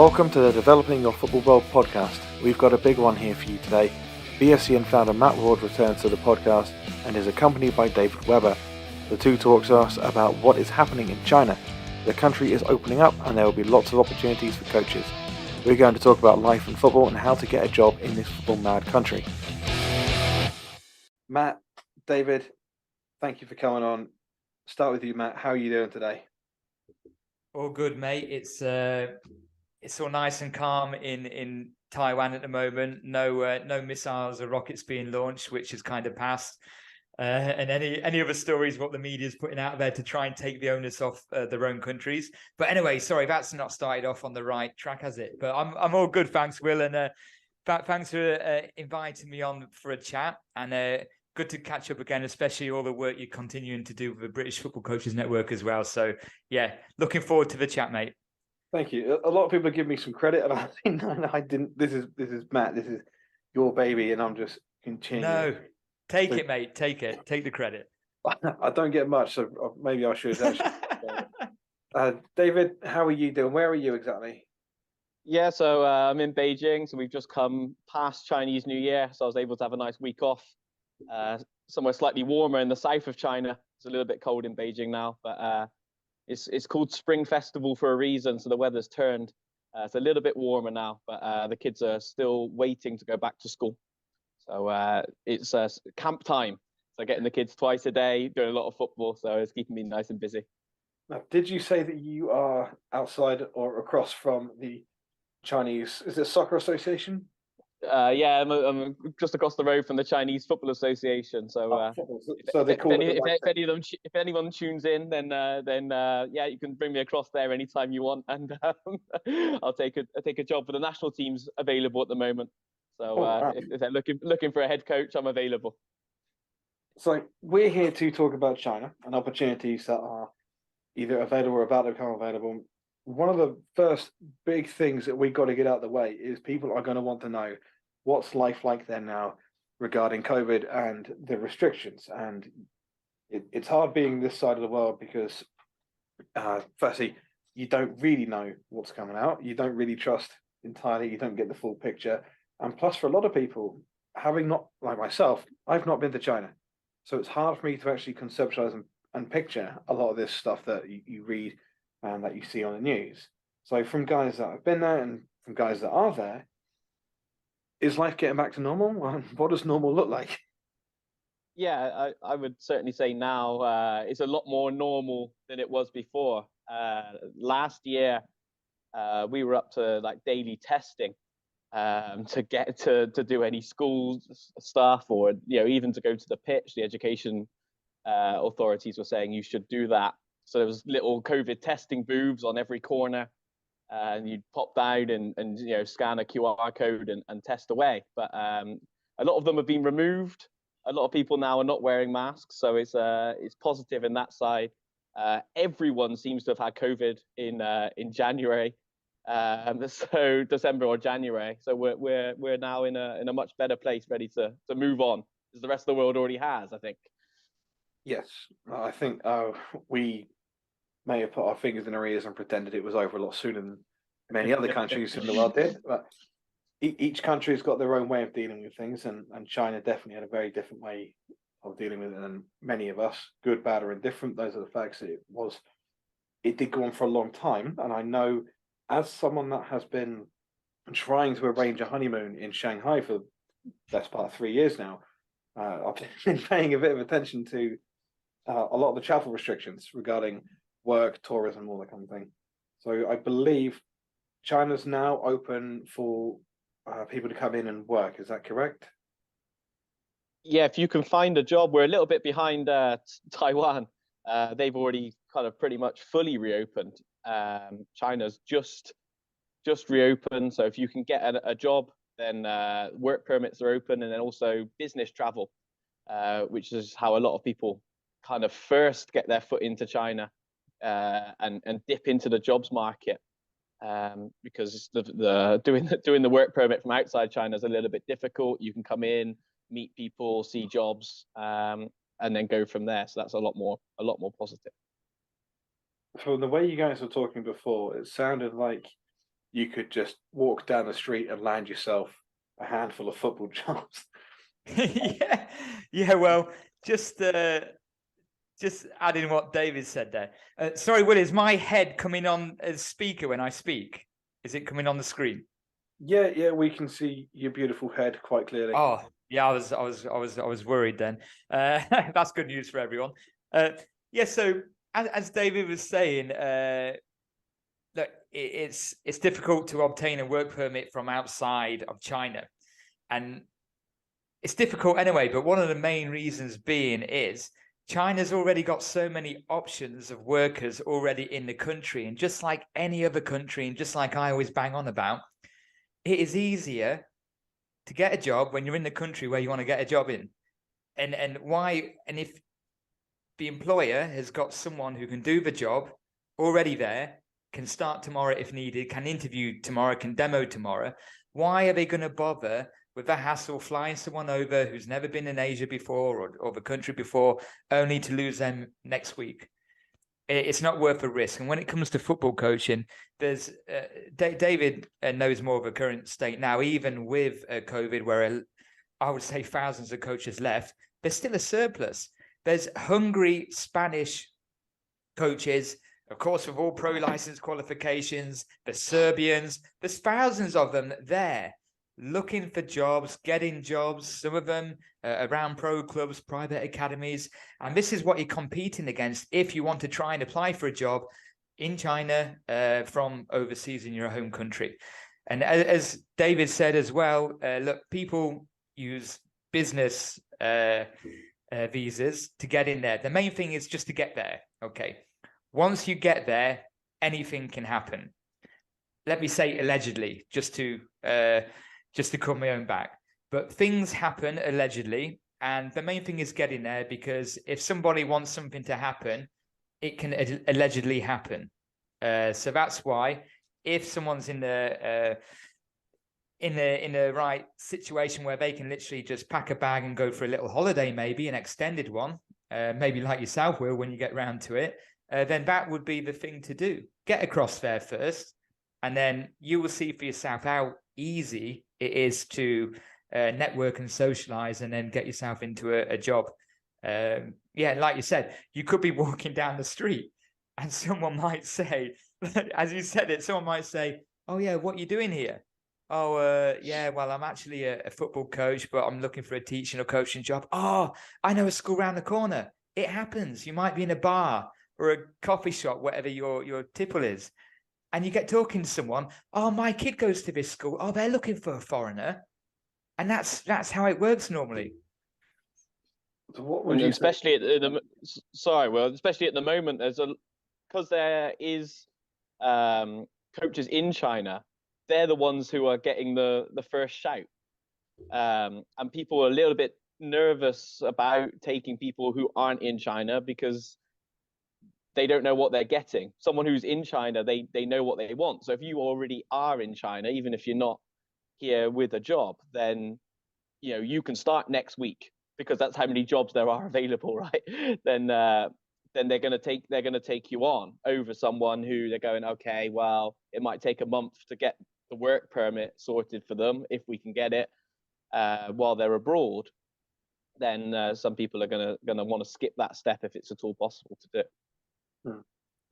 Welcome to the Developing Your Football World podcast. We've got a big one here for you today. BFCN founder Matt Ward returns to the podcast and is accompanied by David Webber. The two talk to us about what is happening in China. The country is opening up and there will be lots of opportunities for coaches. We're going to talk about life in football and how to get a job in this football-mad country. Matt, David, thank you for coming on. Start with you, Matt. How are you doing today? All good, mate. It's all nice and calm in Taiwan at the moment. No missiles or rockets being launched, which has kind of passed. And any other stories what the media's putting out there to try and take the onus off their own countries. But anyway, sorry, that's not started off on the right track, has it? But I'm all good, thanks, Will, and thanks for inviting me on for a chat. And good to catch up again, especially all the work you're continuing to do with the British Football Coaches Network as well. So yeah, looking forward to the chat, mate. Thank you. A lot of people give me some credit, and I think no, I didn't. This is Matt. This is your baby, and I'm just continuing. No, take it, mate. Take it. Take the credit. I don't get much, so maybe I should actually. David, how are you doing? Where are you exactly? Yeah, so I'm in Beijing. So we've just come past Chinese New Year, so I was able to have a nice week off. Somewhere slightly warmer in the south of China. It's a little bit cold in Beijing now, but it's called Spring Festival for a reason. So the weather's turned. It's a little bit warmer now, but the kids are still waiting to go back to school. So it's camp time. So getting the kids twice a day, doing a lot of football. So it's keeping me nice and busy. Now, did you say that you are outside or across from the Chinese? Is it Soccer Association? Yeah, I'm just across the road from the Chinese Football Association. So, if anyone tunes in, then yeah, you can bring me across there anytime you want, and I'll take a job for the national teams available at the moment. So if they're looking for a head coach, I'm available. So we're here to talk about China and opportunities that are either available or about to become available. One of the first big things that we've got to get out of the way is people are going to want to know what's life like there now regarding COVID and the restrictions. And it's hard being this side of the world because, firstly, you don't really know what's coming out. You don't really trust entirely. You don't get the full picture. And plus, for a lot of people, having not, like myself, I've not been to China. So it's hard for me to actually conceptualize and picture a lot of this stuff that you read and that you see on the news. So from guys that have been there and from guys that are there, is life getting back to normal? What does normal look like? Yeah, I would certainly say now it's a lot more normal than it was before. Last year, we were up to like daily testing to get to do any school stuff, or even to go to the pitch. The education authorities were saying you should do that. So there was little COVID testing booths on every corner, and you'd pop down and scan a QR code and test away. But a lot of them have been removed. A lot of people now are not wearing masks, so it's positive in that side. Everyone seems to have had COVID in January, so December or January. So we're now in a much better place, ready to move on, as the rest of the world already has, I think. Yes, I think we may have put our fingers in our ears and pretended it was over a lot sooner than many other countries in the world did. But each country's got their own way of dealing with things, and China definitely had a very different way of dealing with it than many of us, good, bad, or indifferent. Those are the facts. It did go on for a long time, and I know as someone that has been trying to arrange a honeymoon in Shanghai for the best part of 3 years now, I've been paying a bit of attention to a lot of the travel restrictions regarding work, tourism, all that kind of thing. So I believe China's now open for people to come in and work. Is that correct? Yeah, if you can find a job. We're a little bit behind Taiwan. They've already kind of pretty much fully reopened. China's just reopened. So if you can get a job, then work permits are open, and then also business travel, which is how a lot of people kind of first get their foot into China and dip into the jobs market, because doing the work permit from outside China is a little bit difficult. You can come in, meet people, see jobs, and then go from there. So that's a lot more positive. From the way you guys were talking before, it sounded like you could just walk down the street and land yourself a handful of football jobs. Yeah, yeah. Well, just adding what David said there. Sorry, Will, is my head coming on as speaker when I speak? Is it coming on the screen? Yeah, we can see your beautiful head quite clearly. Oh, yeah, I was worried then. That's good news for everyone. Yeah, so as David was saying, look, it's difficult to obtain a work permit from outside of China, and it's difficult anyway. But one of the main reasons being is China's already got so many options of workers already in the country, and just like any other country, and just like I always bang on about, it is easier to get a job when you're in the country where you want to get a job in. And why? And if the employer has got someone who can do the job already there, can start tomorrow if needed, can interview tomorrow, can demo tomorrow, why are they going to bother with the hassle flying someone over who's never been in Asia before or the country before, only to lose them next week? It's not worth the risk. And when it comes to football coaching, there's David knows more of the current state now, even with COVID, where I would say thousands of coaches left, there's still a surplus. There's hungry Spanish coaches, of course, with all pro license qualifications, the Serbians, there's thousands of them there looking for jobs, getting jobs, some of them around pro clubs, private academies. And this is what you're competing against if you want to try and apply for a job in China from overseas in your home country. And as David said as well, look, people use business visas to get in there. The main thing is just to get there. Okay. Once you get there, anything can happen. Let me say allegedly, just to cover my own back. But things happen allegedly, and the main thing is getting there, because if somebody wants something to happen, it can allegedly happen. So that's why if someone's in the right situation where they can literally just pack a bag and go for a little holiday, maybe an extended one, maybe like yourself, Will, when you get round to it, then that would be the thing to do. Get across there first, and then you will see for yourself how easy it is to network and socialize, and then get yourself into a job. Yeah, like you said, you could be walking down the street and someone might say, as you said it, someone might say, "Oh yeah, what are you doing here?" "Oh, yeah, well, I'm actually a football coach, but I'm looking for a teaching or coaching job." "Oh, I know a school around the corner." It happens. You might be in a bar or a coffee shop, whatever your tipple is, and you get talking to someone. "Oh, my kid goes to this school. Oh, they're looking for a foreigner." And that's how it works normally. So what would you especially especially at the moment, because there is coaches in China, they're the ones who are getting the first shout, and people are a little bit nervous about taking people who aren't in China because they don't know what they're getting. Someone who's in China, they know what they want. So if you already are in China, even if you're not here with a job, then you can start next week, because that's how many jobs there are available, right? Then they're going to take you on over someone who they're going, okay, well, it might take a month to get the work permit sorted for them, if we can get it while they're abroad. Then some people are going to want to skip that step if it's at all possible to do.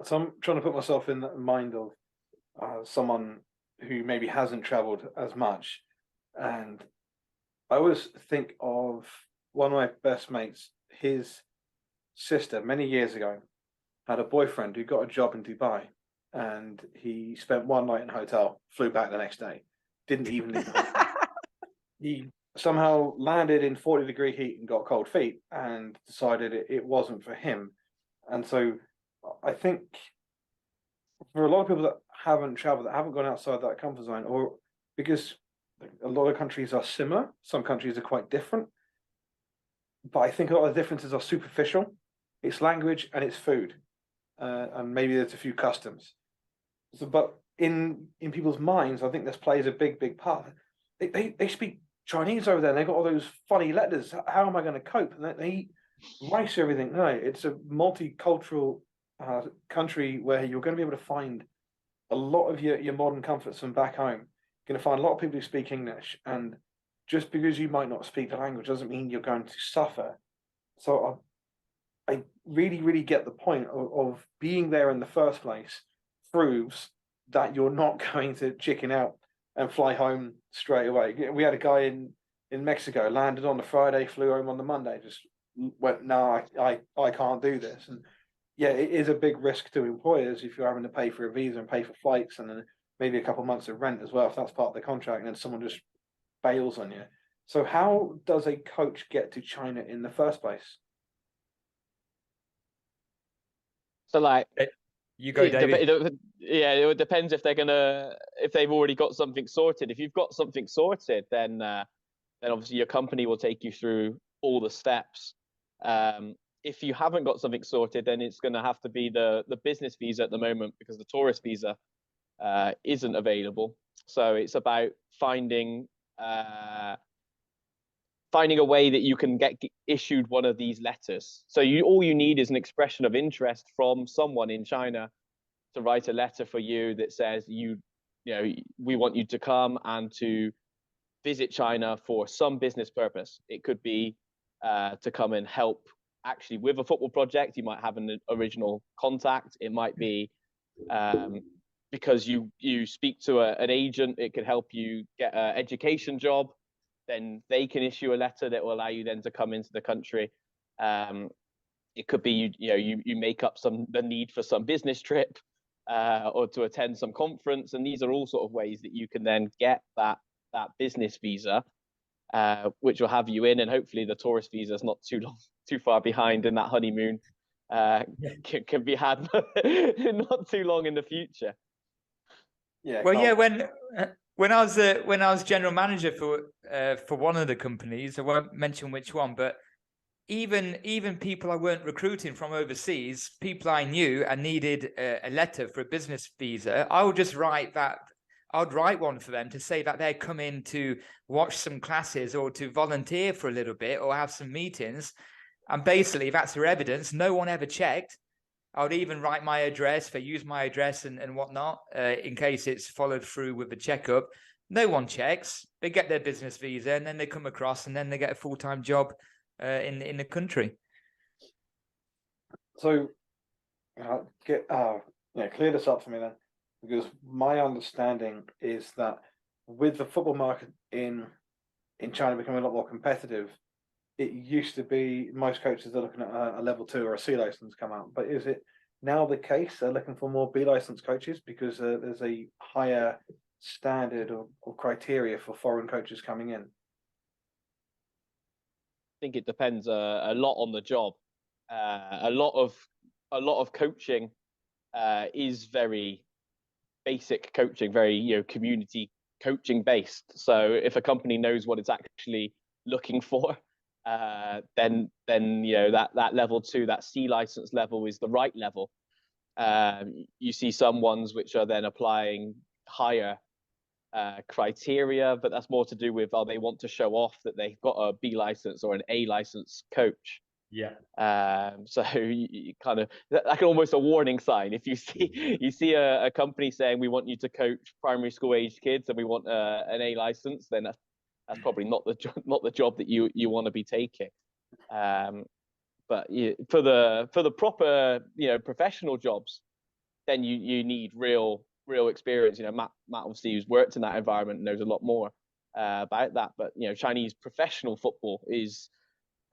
So I'm trying to put myself in the mind of someone who maybe hasn't traveled as much, and I always think of one of my best mates. His sister many years ago had a boyfriend who got a job in Dubai, and he spent one night in a hotel, flew back the next day, didn't even leave the hotel. He somehow landed in 40-degree heat and got cold feet, and decided it wasn't for him. And so I think for a lot of people that haven't traveled, that haven't gone outside that comfort zone, or because a lot of countries are similar, some countries are quite different, but I think a lot of the differences are superficial. It's language and it's food, and maybe there's a few customs. So, but in people's minds, I think this plays a big part. They speak Chinese over there, and they've got all those funny letters. How am I going to cope? And they eat rice, everything. No, it's a multicultural country where you're going to be able to find a lot of your modern comforts from back home, you're going to find a lot of people who speak English, and just because you might not speak the language doesn't mean you're going to suffer. So I really, really get the point of being there in the first place proves that you're not going to chicken out and fly home straight away. We had a guy in Mexico, landed on the Friday, flew home on the Monday, just went, no, I can't do this. And yeah, it is a big risk to employers if you're having to pay for a visa and pay for flights and then maybe a couple of months of rent as well, if that's part of the contract, and then someone just bails on you. So how does a coach get to China in the first place? So like, you go, David. it depends if if they've already got something sorted. If you've got something sorted, then obviously your company will take you through all the steps. If you haven't got something sorted, then it's going to have to be the business visa at the moment, because the tourist visa isn't available. So it's about finding a way that you can get issued one of these letters. So all you need is an expression of interest from someone in China to write a letter for you that says, we want you to come and to visit China for some business purpose. It could be to come and help actually with a football project. You might have an original contact. It might be because you speak to an agent. It could help you get an education job. Then they can issue a letter that will allow you then to come into the country. It could be you make up the need for some business trip or to attend some conference, and these are all sort of ways that you can then get that business visa, which will have you in, and hopefully the tourist visa is not too far behind, and that honeymoon can be had not too long in the future. Yeah. Well, yeah. When I was general manager for one of the companies, I won't mention which one, but even people I weren't recruiting from overseas, people I knew and needed a letter for a business visa, I would just write that. I'd write one for them to say that they're coming to watch some classes or to volunteer for a little bit or have some meetings. And basically, that's their evidence. No one ever checked. I would even write my address, if they use my address and whatnot, in case it's followed through with the checkup. No one checks. They get their business visa and then they come across and then they get a full-time job in the country. So, clear this up for me then, because my understanding is that with the football market in China becoming a lot more competitive, it used to be most coaches are looking at a level 2 or a C license come out, but is it now the case they're looking for more B license coaches because there's a higher standard or criteria for foreign coaches coming in? I think it depends a lot on the job. A lot of coaching is very basic coaching, very community coaching based. So if a company knows what it's actually looking for, then that level 2, that C license level is the right level. You see some ones which are then applying higher criteria, but that's more to do with they want to show off that they've got a B license or an A license coach. Yeah. So you kind of, like almost a warning sign. If you see a company saying we want you to coach primary school aged kids and we want an A license, then that's probably not the job that you want to be taking. But for the proper professional jobs, then you need real experience. Matt obviously, who's worked in that environment, knows a lot more about that. But Chinese professional football is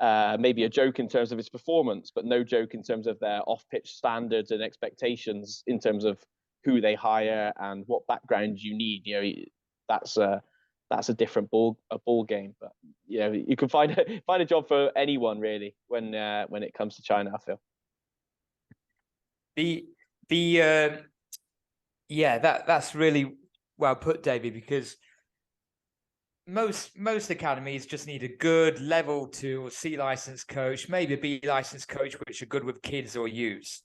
maybe a joke in terms of its performance, but no joke in terms of their off-pitch standards and expectations in terms of who they hire and what background you need. That's a different ball game. But you can find a job for anyone really when it comes to China, I feel. That's really well put, David, because most academies just need a good level 2 or C license coach, maybe a B license coach, which are good with kids or youths.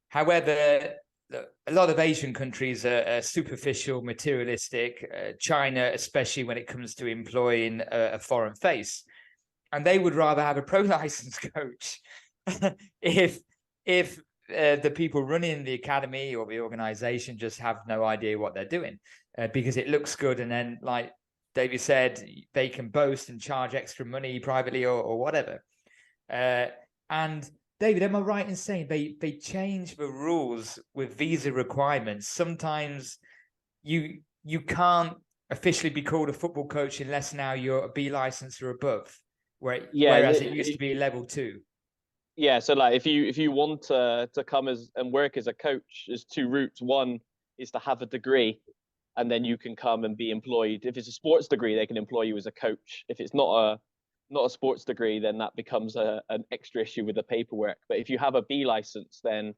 However, a lot of Asian countries are superficial, materialistic. China, especially when it comes to employing a foreign face, and they would rather have a pro license coach if the people running the academy or the organization just have no idea what they're doing because it looks good. And then, like David said, they can boast and charge extra money privately or whatever. And David, am I right in saying they change the rules with visa requirements? Sometimes you can't officially be called a football coach unless now you're a B license or above, whereas it used to be level 2. Yeah, so like if you want to come and work as a coach, there's 2 routes. One is to have a degree, and then you can come and be employed. If it's a sports degree, they can employ you as a coach. If it's not a sports degree, then that becomes an extra issue with the paperwork. But if you have a B license, then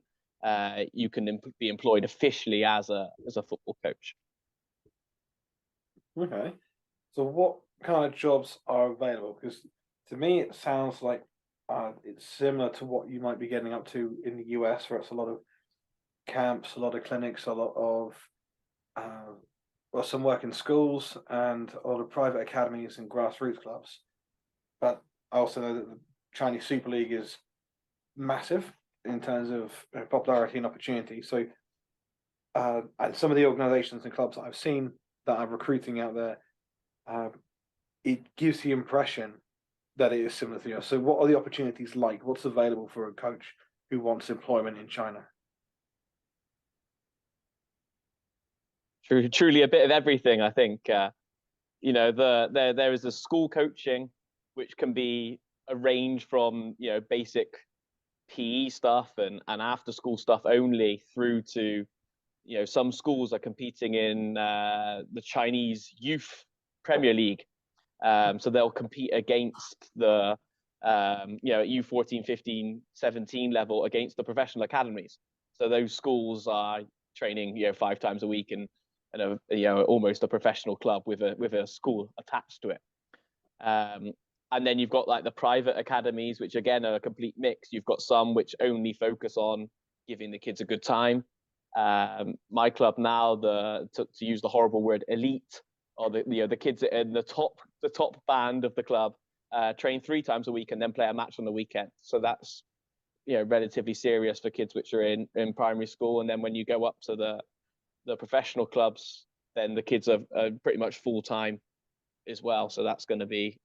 you can be employed officially as a football coach. Okay, so what kind of jobs are available? Because to me, it sounds like it's similar to what you might be getting up to in the US, where it's a lot of camps, a lot of clinics, a lot of well, some work in schools, and a lot of private academies and grassroots clubs. But I also know that the Chinese Super League is massive in terms of popularity and opportunity. So, and some of the organizations and clubs that I've seen that are recruiting out there, it gives the impression that it is similar to us. So what are the opportunities like? What's available for a coach who wants employment in China? Truly a bit of everything, I think. You know, there is a school coaching, which can be a range from, you know, basic PE stuff and after school stuff only, through to, you know, some schools are competing in the Chinese Youth Premier League. So they'll compete against the, you know, U14, 15, 17 level against the professional academies. So those schools are training, you know, 5 times a week and a, you know, almost a professional club with a school attached to it. And then you've got like the private academies, which again are a complete mix. You've got some which only focus on giving the kids a good time. My club now, to use the horrible word, elite, or the kids in the top band of the club, train 3 times a week and then play a match on the weekend. So that's, you know, relatively serious for kids which are in primary school. And then when you go up to the professional clubs, then the kids are pretty much full time as well. So that's going to be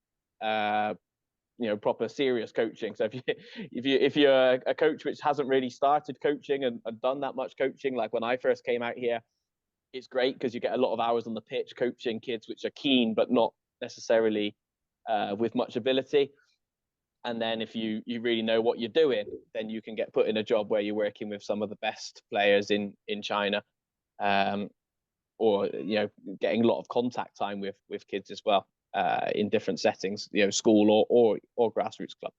you know, proper serious coaching. So if you're a coach which hasn't really started coaching and done that much coaching, like when I first came out here, it's great because you get a lot of hours on the pitch coaching kids which are keen but not necessarily with much ability. And then if you really know what you're doing, then you can get put in a job where you're working with some of the best players in China, or, you know, getting a lot of contact time with kids as well, in different settings, you know, school or grassroots club.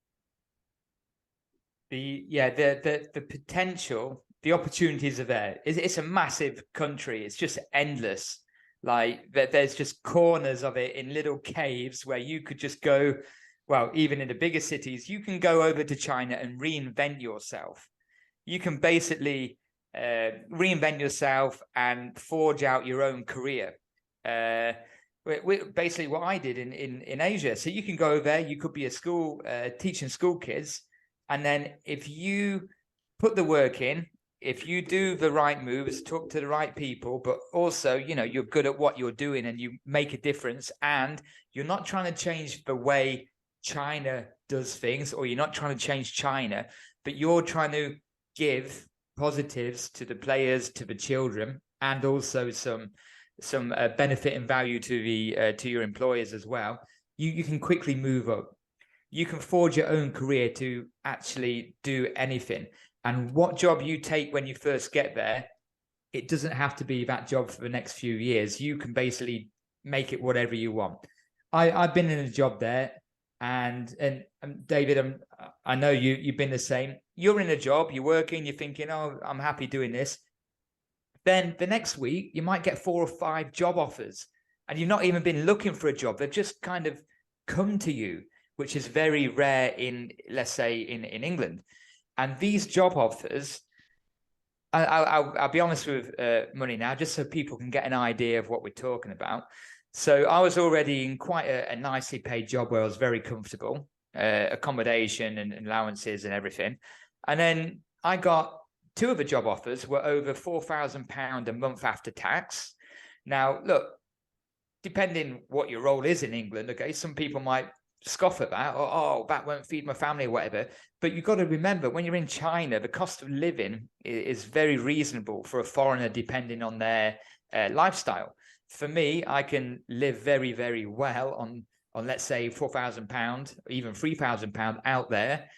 The potential, the opportunities are there. It's a massive country. It's just endless. Like there's just corners of it in little caves where you could just go. Well, even in the bigger cities, you can go over to China and reinvent yourself. You can basically reinvent yourself and forge out your own career. Basically what I did in Asia. So you can go over there, you could be a school teaching school kids, and then if you put the work in, if you do the right moves, talk to the right people, but also, you know, you're good at what you're doing and you make a difference, and you're not trying to change the way China does things, or you're not trying to change China, but you're trying to give positives to the players, to the children, and also some benefit and value to the to your employers as well. You can quickly move up. You can forge your own career to actually do anything. And what job you take when you first get there, it doesn't have to be that job for the next few years. You can basically make it whatever you want. I've been in a job there, and David, I know you've been the same. You're in a job, you're working, you're thinking, oh, I'm happy doing this. Then the next week, you might get 4 or 5 job offers, and you've not even been looking for a job. They've just kind of come to you, which is very rare in, let's say, in England. And these job offers, I'll be honest with money now, just so people can get an idea of what we're talking about. So I was already in quite a nicely paid job where I was very comfortable, accommodation and allowances and everything. And then I got two of the job offers were over £4,000 a month after tax. Now, look, depending what your role is in England, okay, some people might scoff at that, or, oh, that won't feed my family or whatever. But you've got to remember, when you're in China, the cost of living is very reasonable for a foreigner, depending on their lifestyle. For me, I can live very, very well on let's say £4,000, even £3,000 out there,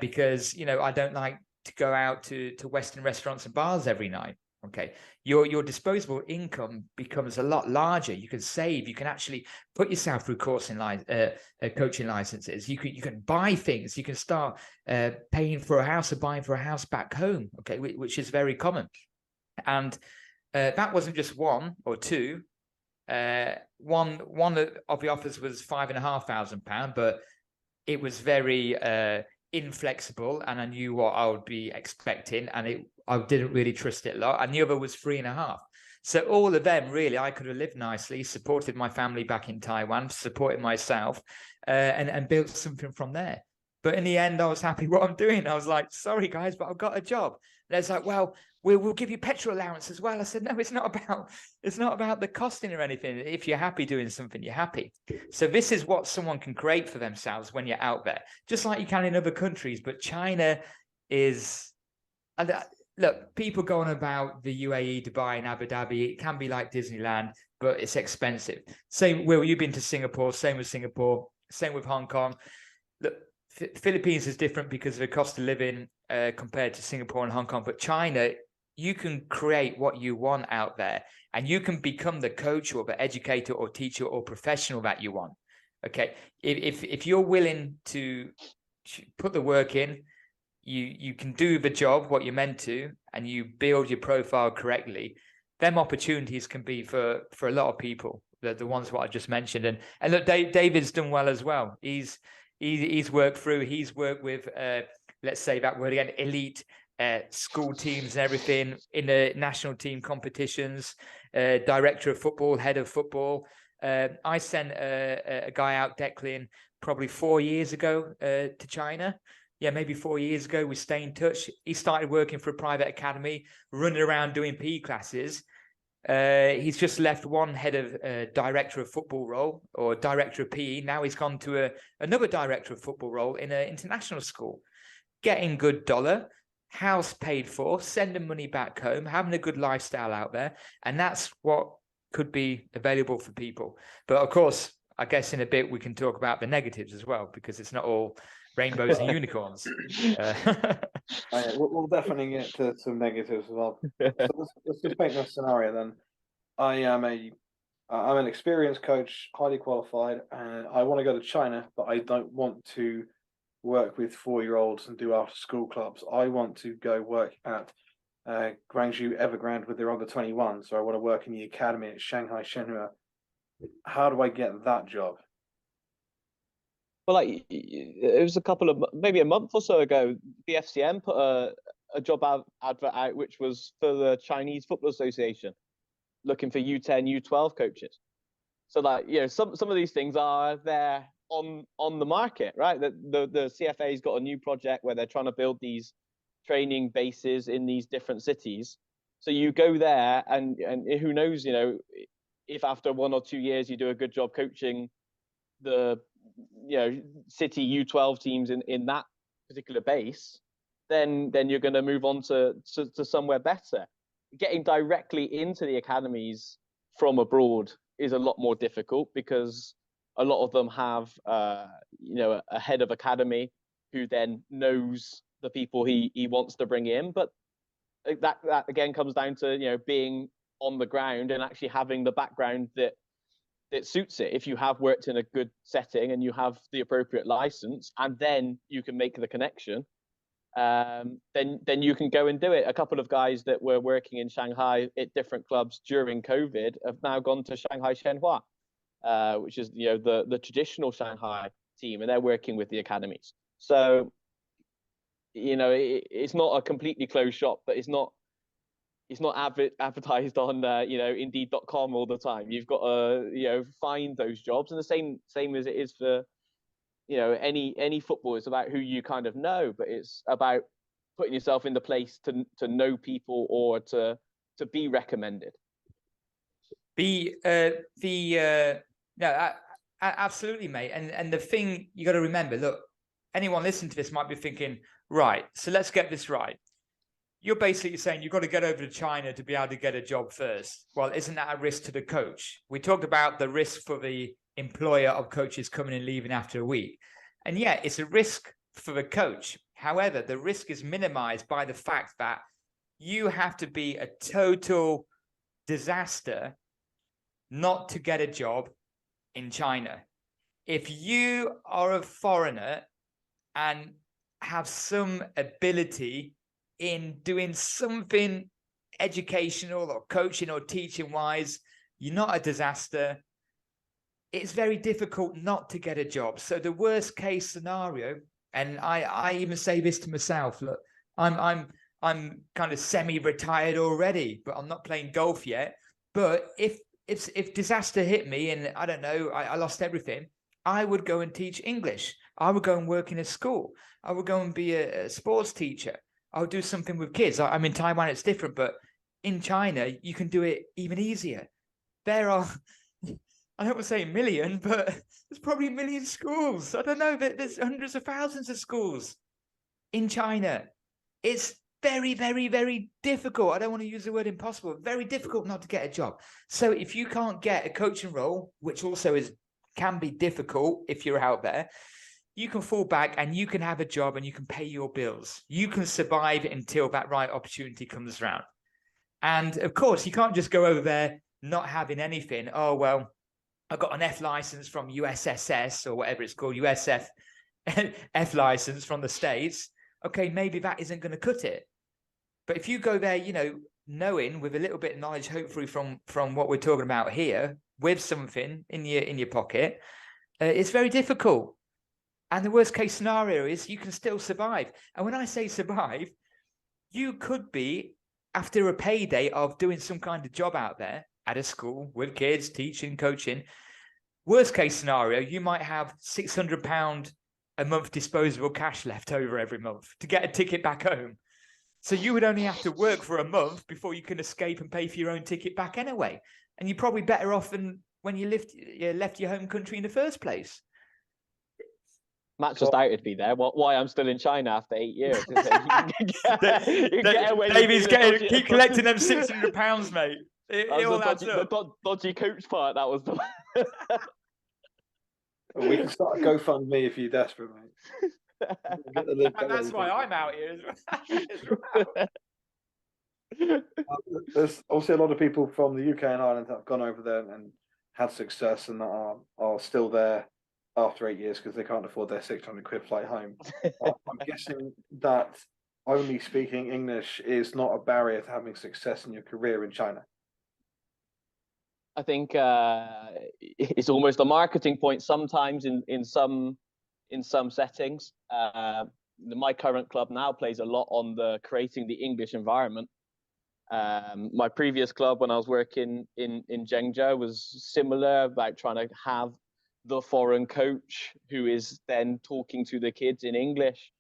because, you know, I don't like to go out to Western restaurants and bars every night. Okay, your disposable income becomes a lot larger. You can save. You can actually put yourself through coaching licenses. You can buy things. You can start paying for a house or buying for a house back home. Okay, which is very common. And that wasn't just one or two. One of the offers was £5,500, but it was very inflexible, and I knew what I would be expecting, and I didn't really trust it a lot. And the other was 3.5. So all of them, really, I could have lived nicely, supported my family back in Taiwan, supported myself, and built something from there. But in the end, I was happy what I'm doing. I was like, sorry guys, but I've got a job. And it's like, well, we'll give you petrol allowance as well. I said, no, it's not about the costing or anything. If you're happy doing something, you're happy. So this is what someone can create for themselves when you're out there, just like you can in other countries. But China is, look, people go on about the UAE, Dubai, and Abu Dhabi. It can be like Disneyland, but it's expensive. Same, Will, you've been to Singapore. Same with Singapore. Same with Hong Kong. Look, Philippines is different because of the cost of living compared to Singapore and Hong Kong. But China, you can create what you want out there, and you can become the coach or the educator or teacher or professional that you want. Okay, if you're willing to put the work in, you can do the job, what you're meant to, and you build your profile correctly. Them opportunities can be for a lot of people, the ones what I just mentioned. And look, David's done well as well. He's worked with let's say that word again, elite school teams and everything, in the national team competitions, director of football, head of football. I sent a guy out, Declan, probably 4 years ago to China. Yeah, maybe 4 years ago. We stay in touch. He started working for a private academy, running around doing PE classes. He's just left one head of director of football role, or director of PE. Now he's gone to another director of football role in an international school, getting good dollar, house paid for, sending money back home, having a good lifestyle out there. And that's what could be available for people. But of course, I guess in a bit we can talk about the negatives as well, because it's not all rainbows and unicorns. We'll definitely get to some negatives as well. So let's just paint a scenario then. I'm an experienced coach, highly qualified, and I want to go to China, but I don't want to work with 4-year-olds and do after school clubs. I want to go work at Guangzhou Evergrande with their under 21. So I want to work in the academy at Shanghai Shenhua. How do I get that job? Well, like, it was maybe a month or so ago, BFCN put a job advert out, which was for the Chinese Football Association, looking for U10, U12 coaches. So, like, you know, some of these things are there on the market, right? The CFA's got a new project where they're trying to build these training bases in these different cities. So you go there, and who knows, you know, if after 1 or 2 years you do a good job coaching the, you know, city U12 teams in that particular base, then you're going to move on to somewhere better. Getting directly into the academies from abroad is a lot more difficult, because a lot of them have you know, a head of academy who then knows the people he wants to bring in. But that again comes down to, you know, being on the ground and actually having the background that suits it. If you have worked in a good setting and you have the appropriate license, and then you can make the connection, then you can go and do it. A couple of guys that were working in Shanghai at different clubs during COVID have now gone to Shanghai Shenhua, which is, you know, the traditional Shanghai team, and they're working with the academies. So, you know, it's not a completely closed shop, but it's not advertised on you know, Indeed.com all the time. You've got to, you know, find those jobs, and the same as it is for, you know, any football. It's about who you kind of know, but it's about putting yourself in the place to know people or to be recommended. Absolutely, mate. And the thing you got to remember, look, anyone listening to this might be thinking, right, so let's get this right. You're basically saying you've got to get over to China to be able to get a job first. Well, isn't that a risk to the coach? We talked about the risk for the employer of coaches coming and leaving after a week. And yeah, it's a risk for the coach. However, the risk is minimized by the fact that you have to be a total disaster not to get a job in China. If you are a foreigner and have some ability in doing something educational or coaching or teaching wise, you're not a disaster. It's very difficult not to get a job. So the worst case scenario, and I even say this to myself, look, I'm kind of semi-retired already, but I'm not playing golf yet. But if disaster hit me and I don't know, I lost everything, I would go and teach English. I would go and work in a school. I would go and be a sports teacher. I would do something with kids. I'm in Taiwan, it's different, but in China, you can do it even easier. There are, I don't want to say a million, but there's probably a million schools. I don't know, there's hundreds of thousands of schools in China. It's very, very, very difficult. I don't want to use the word impossible. Very difficult not to get a job. So if you can't get a coaching role, which also can be difficult if you're out there, you can fall back and you can have a job and you can pay your bills. You can survive until that right opportunity comes around. And of course, you can't just go over there not having anything. Oh, well, I got an F license from USSS or whatever it's called, USF F license from the States. Okay, maybe that isn't going to cut it. But if you go there, you know, knowing with a little bit of knowledge, hopefully from what we're talking about here, with something in your pocket, it's very difficult. And the worst case scenario is you can still survive. And when I say survive, you could be after a payday of doing some kind of job out there at a school with kids, teaching, coaching. Worst case scenario, you might have £600 a month disposable cash left over every month to get a ticket back home. So you would only have to work for a month before you can escape and pay for your own ticket back anyway. And you're probably better off than when you left your home country in the first place. Matt just outed me there. Why I'm still in China after 8 years? Davy's keep collecting them £600, mate. It all adds up. The dodgy coach part. That was the. Well, we can start a GoFundMe if you're desperate, mate. And that's why I'm out here as well. There's obviously a lot of people from the UK and Ireland that have gone over there and had success and that are still there after 8 years because they can't afford their £600 flight home. I'm guessing that only speaking English is not a barrier to having success in your career in China. I think it's almost a marketing point sometimes in some settings. My current club now plays a lot on the creating the English environment. My previous club when I was working in Zhengzhou was similar, about trying to have the foreign coach who is then talking to the kids in English.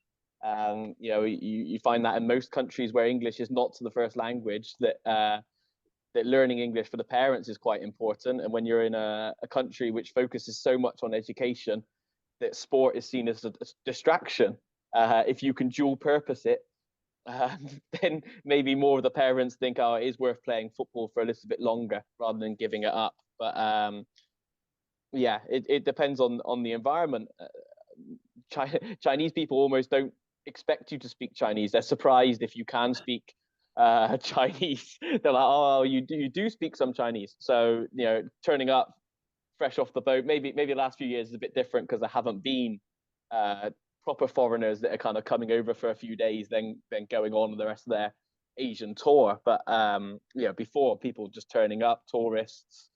You find that in most countries where English is not the first language, that learning English for the parents is quite important. And when you're in a country which focuses so much on education, that sport is seen as a distraction. If you can dual purpose it, then maybe more of the parents think, oh, it is worth playing football for a little bit longer rather than giving it up. But yeah, it depends on the environment. Chinese people almost don't expect you to speak Chinese. They're surprised if you can speak Chinese. They're like, oh, you do speak some Chinese. So, turning up fresh off the boat, maybe the last few years is a bit different because there haven't been proper foreigners that are kind of coming over for a few days, then going on with the rest of their Asian tour. But before, people just turning up, tourists,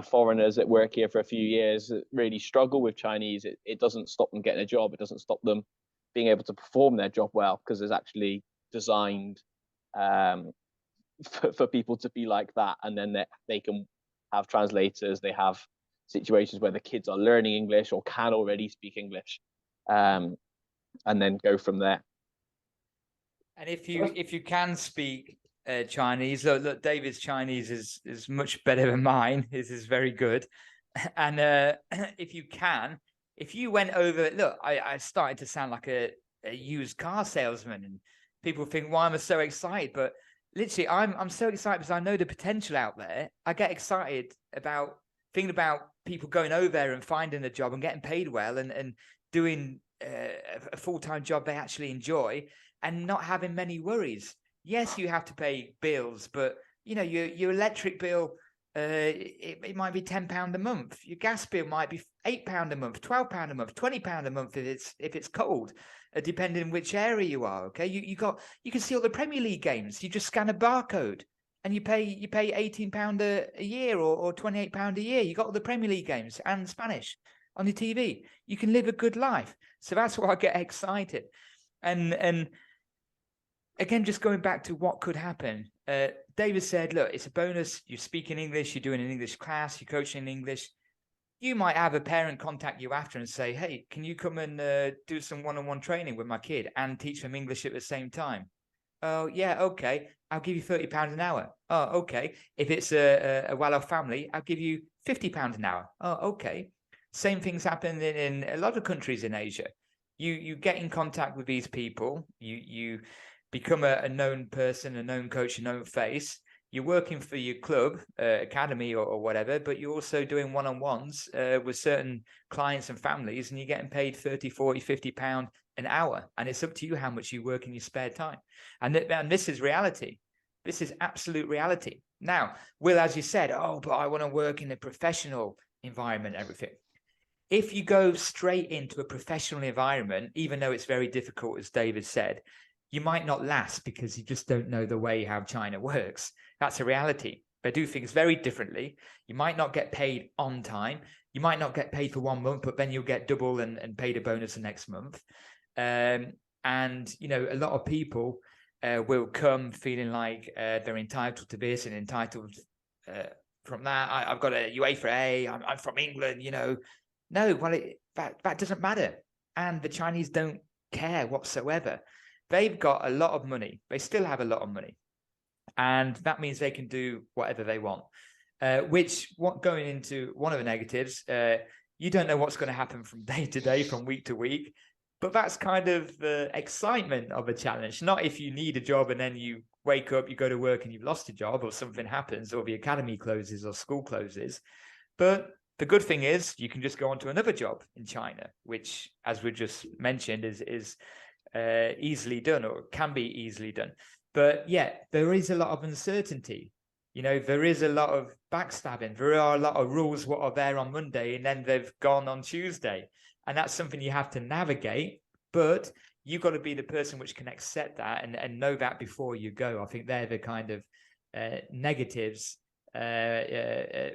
foreigners that work here for a few years really struggle with Chinese. It doesn't stop them getting a job. It doesn't stop them being able to perform their job well because it's actually designed for people to be like that, and then they can have translators. They have situations where the kids are learning English or can already speak English, and then go from there. And if you can speak Chinese, look, David's Chinese is much better than mine. His is very good. And if you went over, look, I started to sound like a used car salesman, and people think, why am I so excited? But literally, I'm so excited because I know the potential out there. I get excited about thinking about people going over there and finding a job and getting paid well, and doing a full-time job they actually enjoy, and not having many worries. Yes, you have to pay bills, but you know, your electric bill, it might be £10 a month. Your gas bill might be £8 a month, £12 a month, £20 a month if it's cold, depending which area you are. Okay, you can see all the Premier League games. You just scan a barcode and you pay £18 a year or £28 a year. You got all the Premier League games and Spanish on your TV. You can live a good life. So that's why I get excited. And again, just going back to what could happen, David said, look, it's a bonus. You're speaking English, you're doing an English class, you're coaching in English. You might have a parent contact you after and say, hey, can you come and do some one-on-one training with my kid and teach them English at the same time? Oh, yeah, okay. I'll give you £30 an hour. Oh, okay. If it's a well-off family, I'll give you £50 an hour. Oh, okay. Same things happen in a lot of countries in Asia. You get in contact with these people. You become a known person, a known coach, a known face. You're working for your club, academy or whatever, but you're also doing one-on-ones with certain clients and families, and you're getting paid 30, 40, £50 an hour. And it's up to you how much you work in your spare time. And this is reality. This is absolute reality. Now, Will, as you said, oh, but I want to work in a professional environment, everything. If you go straight into a professional environment, even though it's very difficult, as David said, you might not last because you just don't know the way how China works. That's a reality. They do things very differently. You might not get paid on time. You might not get paid for 1 month, but then you'll get double and paid a bonus the next month. And, you know, a lot of people will come feeling like they're entitled to this and entitled from that. I've got a UEFA A. I'm from England, you know. No, well, that doesn't matter. And the Chinese don't care whatsoever. They've got a lot of money. They still have a lot of money. And that means they can do whatever they want. Going into one of the negatives, you don't know what's going to happen from day to day, from week to week. But that's kind of the excitement of a challenge. Not if you need a job and then you wake up, you go to work and you've lost a job, or something happens, or the academy closes or school closes. But the good thing is you can just go on to another job in China, which, as we just mentioned, is easily done, or can be easily done. But yeah, there is a lot of uncertainty. You know, there is a lot of backstabbing. There are a lot of rules what are there on Monday and then they've gone on Tuesday. And that's something you have to navigate. But you've got to be the person which can accept that and know that before you go. I think they're the kind of negatives David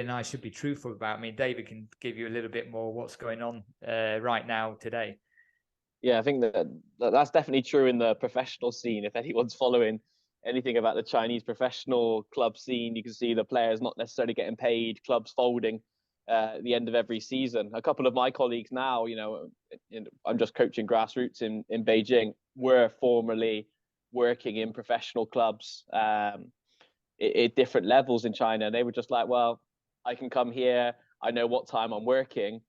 and I should be truthful about. I mean, David can give you a little bit more what's going on right now today. Yeah, I think that's definitely true in the professional scene. If anyone's following anything about the Chinese professional club scene, you can see the players not necessarily getting paid, clubs folding at the end of every season. A couple of my colleagues now, I'm just coaching grassroots in Beijing, were formerly working in professional clubs at different levels in China. And they were just like, well, I can come here. I know what time I'm working.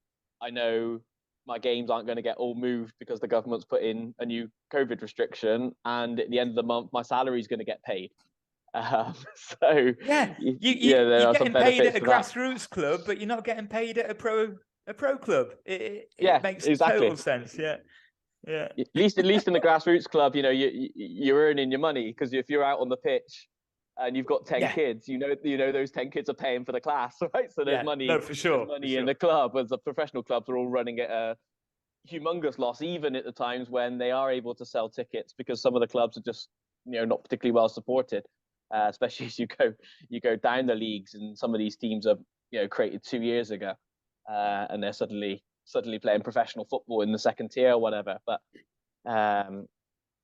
I know my games aren't going to get all moved because the government's put in a new COVID restriction. And at the end of the month, my salary is going to get paid. So yeah, you're getting paid at a grassroots club, but you're not getting paid at a pro club. It makes total sense. Yeah. At least in the grassroots club, you're earning your money, because if you're out on the pitch and you've got 10 kids, those 10 kids are paying for the class, right? So there's money. No, for sure. There's money in the club. As the professional clubs are all running at a humongous loss, even at the times when they are able to sell tickets, because some of the clubs are just not particularly well supported. Especially as you go down the leagues, and some of these teams are created 2 years ago, and they're suddenly playing professional football in the second tier or whatever. But now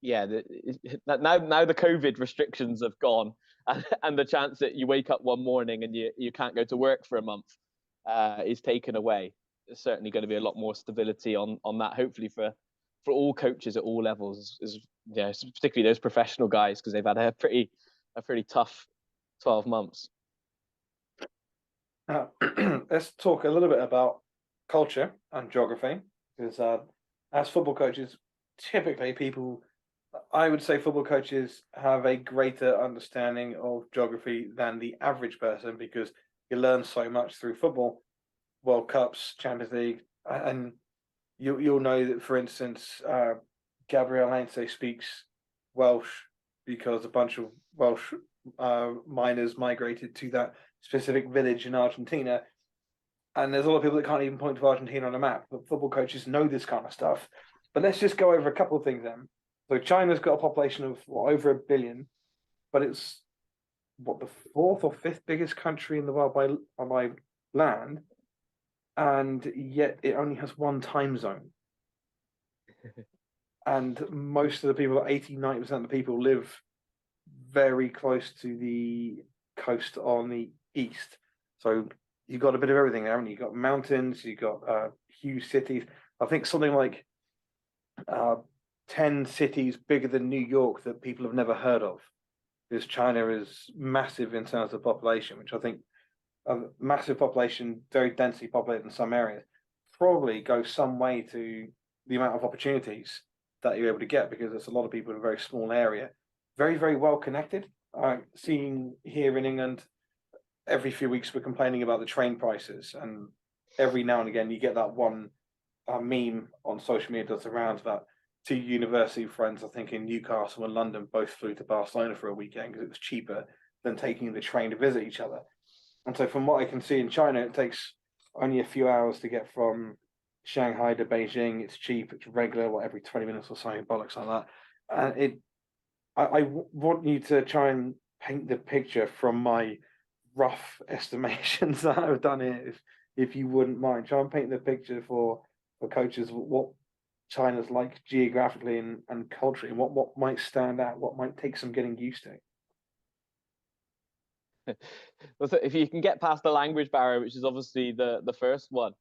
the COVID restrictions have gone, and the chance that you wake up one morning and you can't go to work for a month is taken away. There's certainly going to be a lot more stability on that, hopefully for for all coaches at all levels is yeah, particularly those professional guys, because they've had a pretty tough 12 months. Let's talk a little bit about culture and geography, because as football coaches, typically I would say football coaches have a greater understanding of geography than the average person, because you learn so much through football, World Cups, Champions League, and you'll know that, for instance, Gabriel Heinze speaks Welsh because a bunch of Welsh miners migrated to that specific village in Argentina. And there's a lot of people that can't even point to Argentina on a map, but football coaches know this kind of stuff. But let's just go over a couple of things then. So China's got a population of over 1 billion, but it's the 4th or 5th biggest country in the world by land, and yet it only has one time zone. And most of the people, 80-90% of the people, live very close to the coast on the east. So you've got a bit of everything there, haven't you? You've got mountains, you've got huge cities. I think something like 10 cities bigger than New York that people have never heard of, because China is massive in terms of population, which I think a massive population, very densely populated in some areas, probably goes some way to the amount of opportunities that you're able to get, because there's a lot of people in a very small area, very, very well connected. Seeing here in England, every few weeks we're complaining about the train prices, and every now and again you get that one meme on social media that's around that 2 university friends, I think in Newcastle and London, both flew to Barcelona for a weekend because it was cheaper than taking the train to visit each other. And so from what I can see in China, it takes only a few hours to get from Shanghai to Beijing. It's cheap, it's regular, every 20 minutes or something, bollocks like that. And I want you to try and paint the picture from my rough estimations that I've done here, if you wouldn't mind. Try and paint the picture for coaches what China's like geographically and culturally, and what might stand out, what might take some getting used to. Well, so if you can get past the language barrier, which is obviously the first one,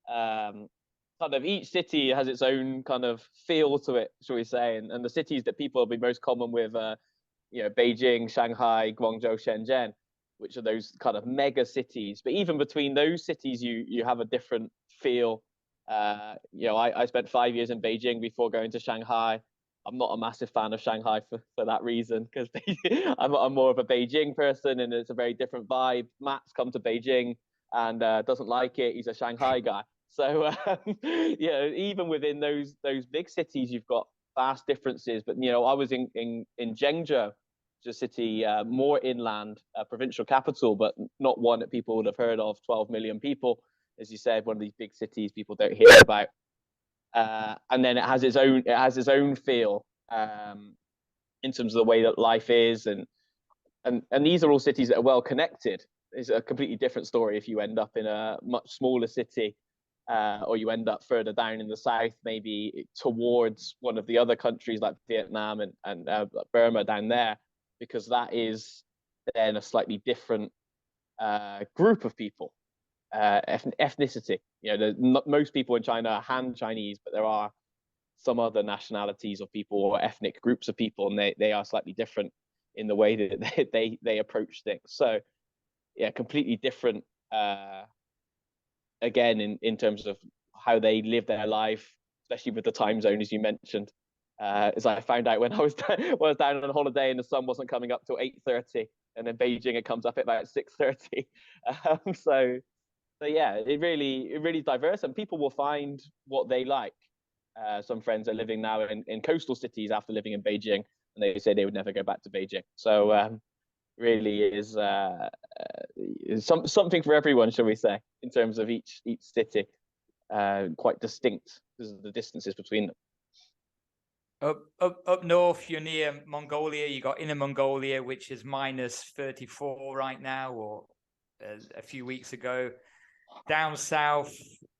kind of each city has its own kind of feel to it, shall we say, and the cities that people will be most common with, Beijing, Shanghai, Guangzhou, Shenzhen, which are those kind of mega cities. But even between those cities, you have a different feel. I spent 5 years in Beijing before going to Shanghai. I'm not a massive fan of Shanghai for that reason, because I'm more of a Beijing person, and it's a very different vibe. Matt's come to Beijing and doesn't like it. He's a Shanghai guy. So even within those big cities, you've got vast differences. But I was in Zhengzhou, which is a city more inland, provincial capital, but not one that people would have heard of. 12 million people, as you said, one of these big cities people don't hear about. And then it has its own feel in terms of the way that life is, and these are all cities that are well connected. It's a completely different story if you end up in a much smaller city, or you end up further down in the south, maybe towards one of the other countries like Vietnam and Burma down there, because that is then a slightly different group of people. Ethnicity. Most people in China are Han Chinese, but there are some other nationalities of people or ethnic groups of people, and they are slightly different in the way that they approach things. So, yeah, completely different. Again, in terms of how they live their life, especially with the time zone, as you mentioned. As I found out when I was down on holiday and the sun wasn't coming up till 8:30, and in Beijing it comes up at about 6:30. So yeah, it really is diverse, and people will find what they like. Some friends are living now in coastal cities after living in Beijing, and they say they would never go back to Beijing. So really is something for everyone, shall we say, in terms of each city, quite distinct because of the distances between them. Up north, you're near Mongolia. You got Inner Mongolia, which is -34 right now, or a few weeks ago. Down south,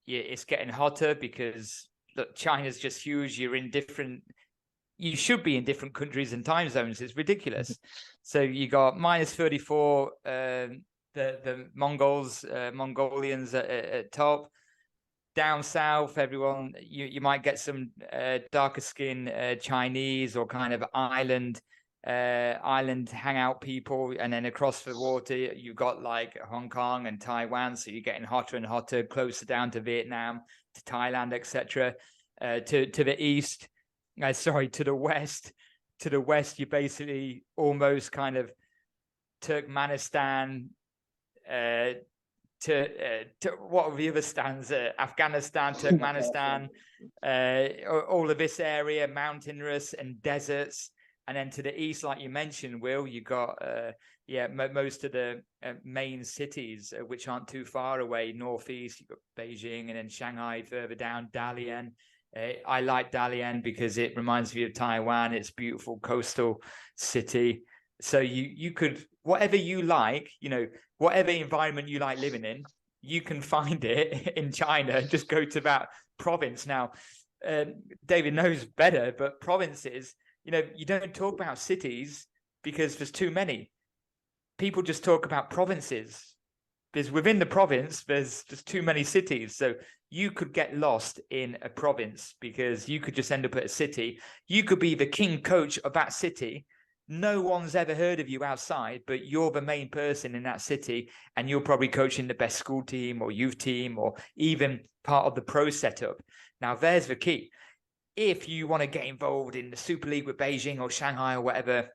it's getting hotter because look, China's just huge. You should be in different countries and time zones. It's ridiculous. So you got -34. The Mongolians at top. down south, everyone, you might get some darker skin Chinese or kind of island hangout people, and then across the water you've got like Hong Kong and Taiwan, so you're getting hotter and hotter, closer down to Vietnam, to Thailand, etc. To the east, to the west, you basically almost kind of Turkmenistan, to what are the other stands? Afghanistan, Turkmenistan, all of this area, mountainous and deserts. And then to the east, like you mentioned, Will, you got most of the main cities, which aren't too far away. Northeast, you've got Beijing, and then Shanghai further down, Dalian. I like Dalian because it reminds me of Taiwan. It's a beautiful coastal city. So you could, whatever you like, whatever environment you like living in, you can find it in China. Just go to that province. Now, David knows better, but provinces, you don't talk about cities because there's too many. People just talk about provinces because within the province, there's just too many cities. So you could get lost in a province because you could just end up at a city. You could be the king coach of that city. No one's ever heard of you outside, but you're the main person in that city, and you're probably coaching the best school team or youth team or even part of the pro setup. Now, there's the key. If you want to get involved in the Super League with Beijing or Shanghai or whatever,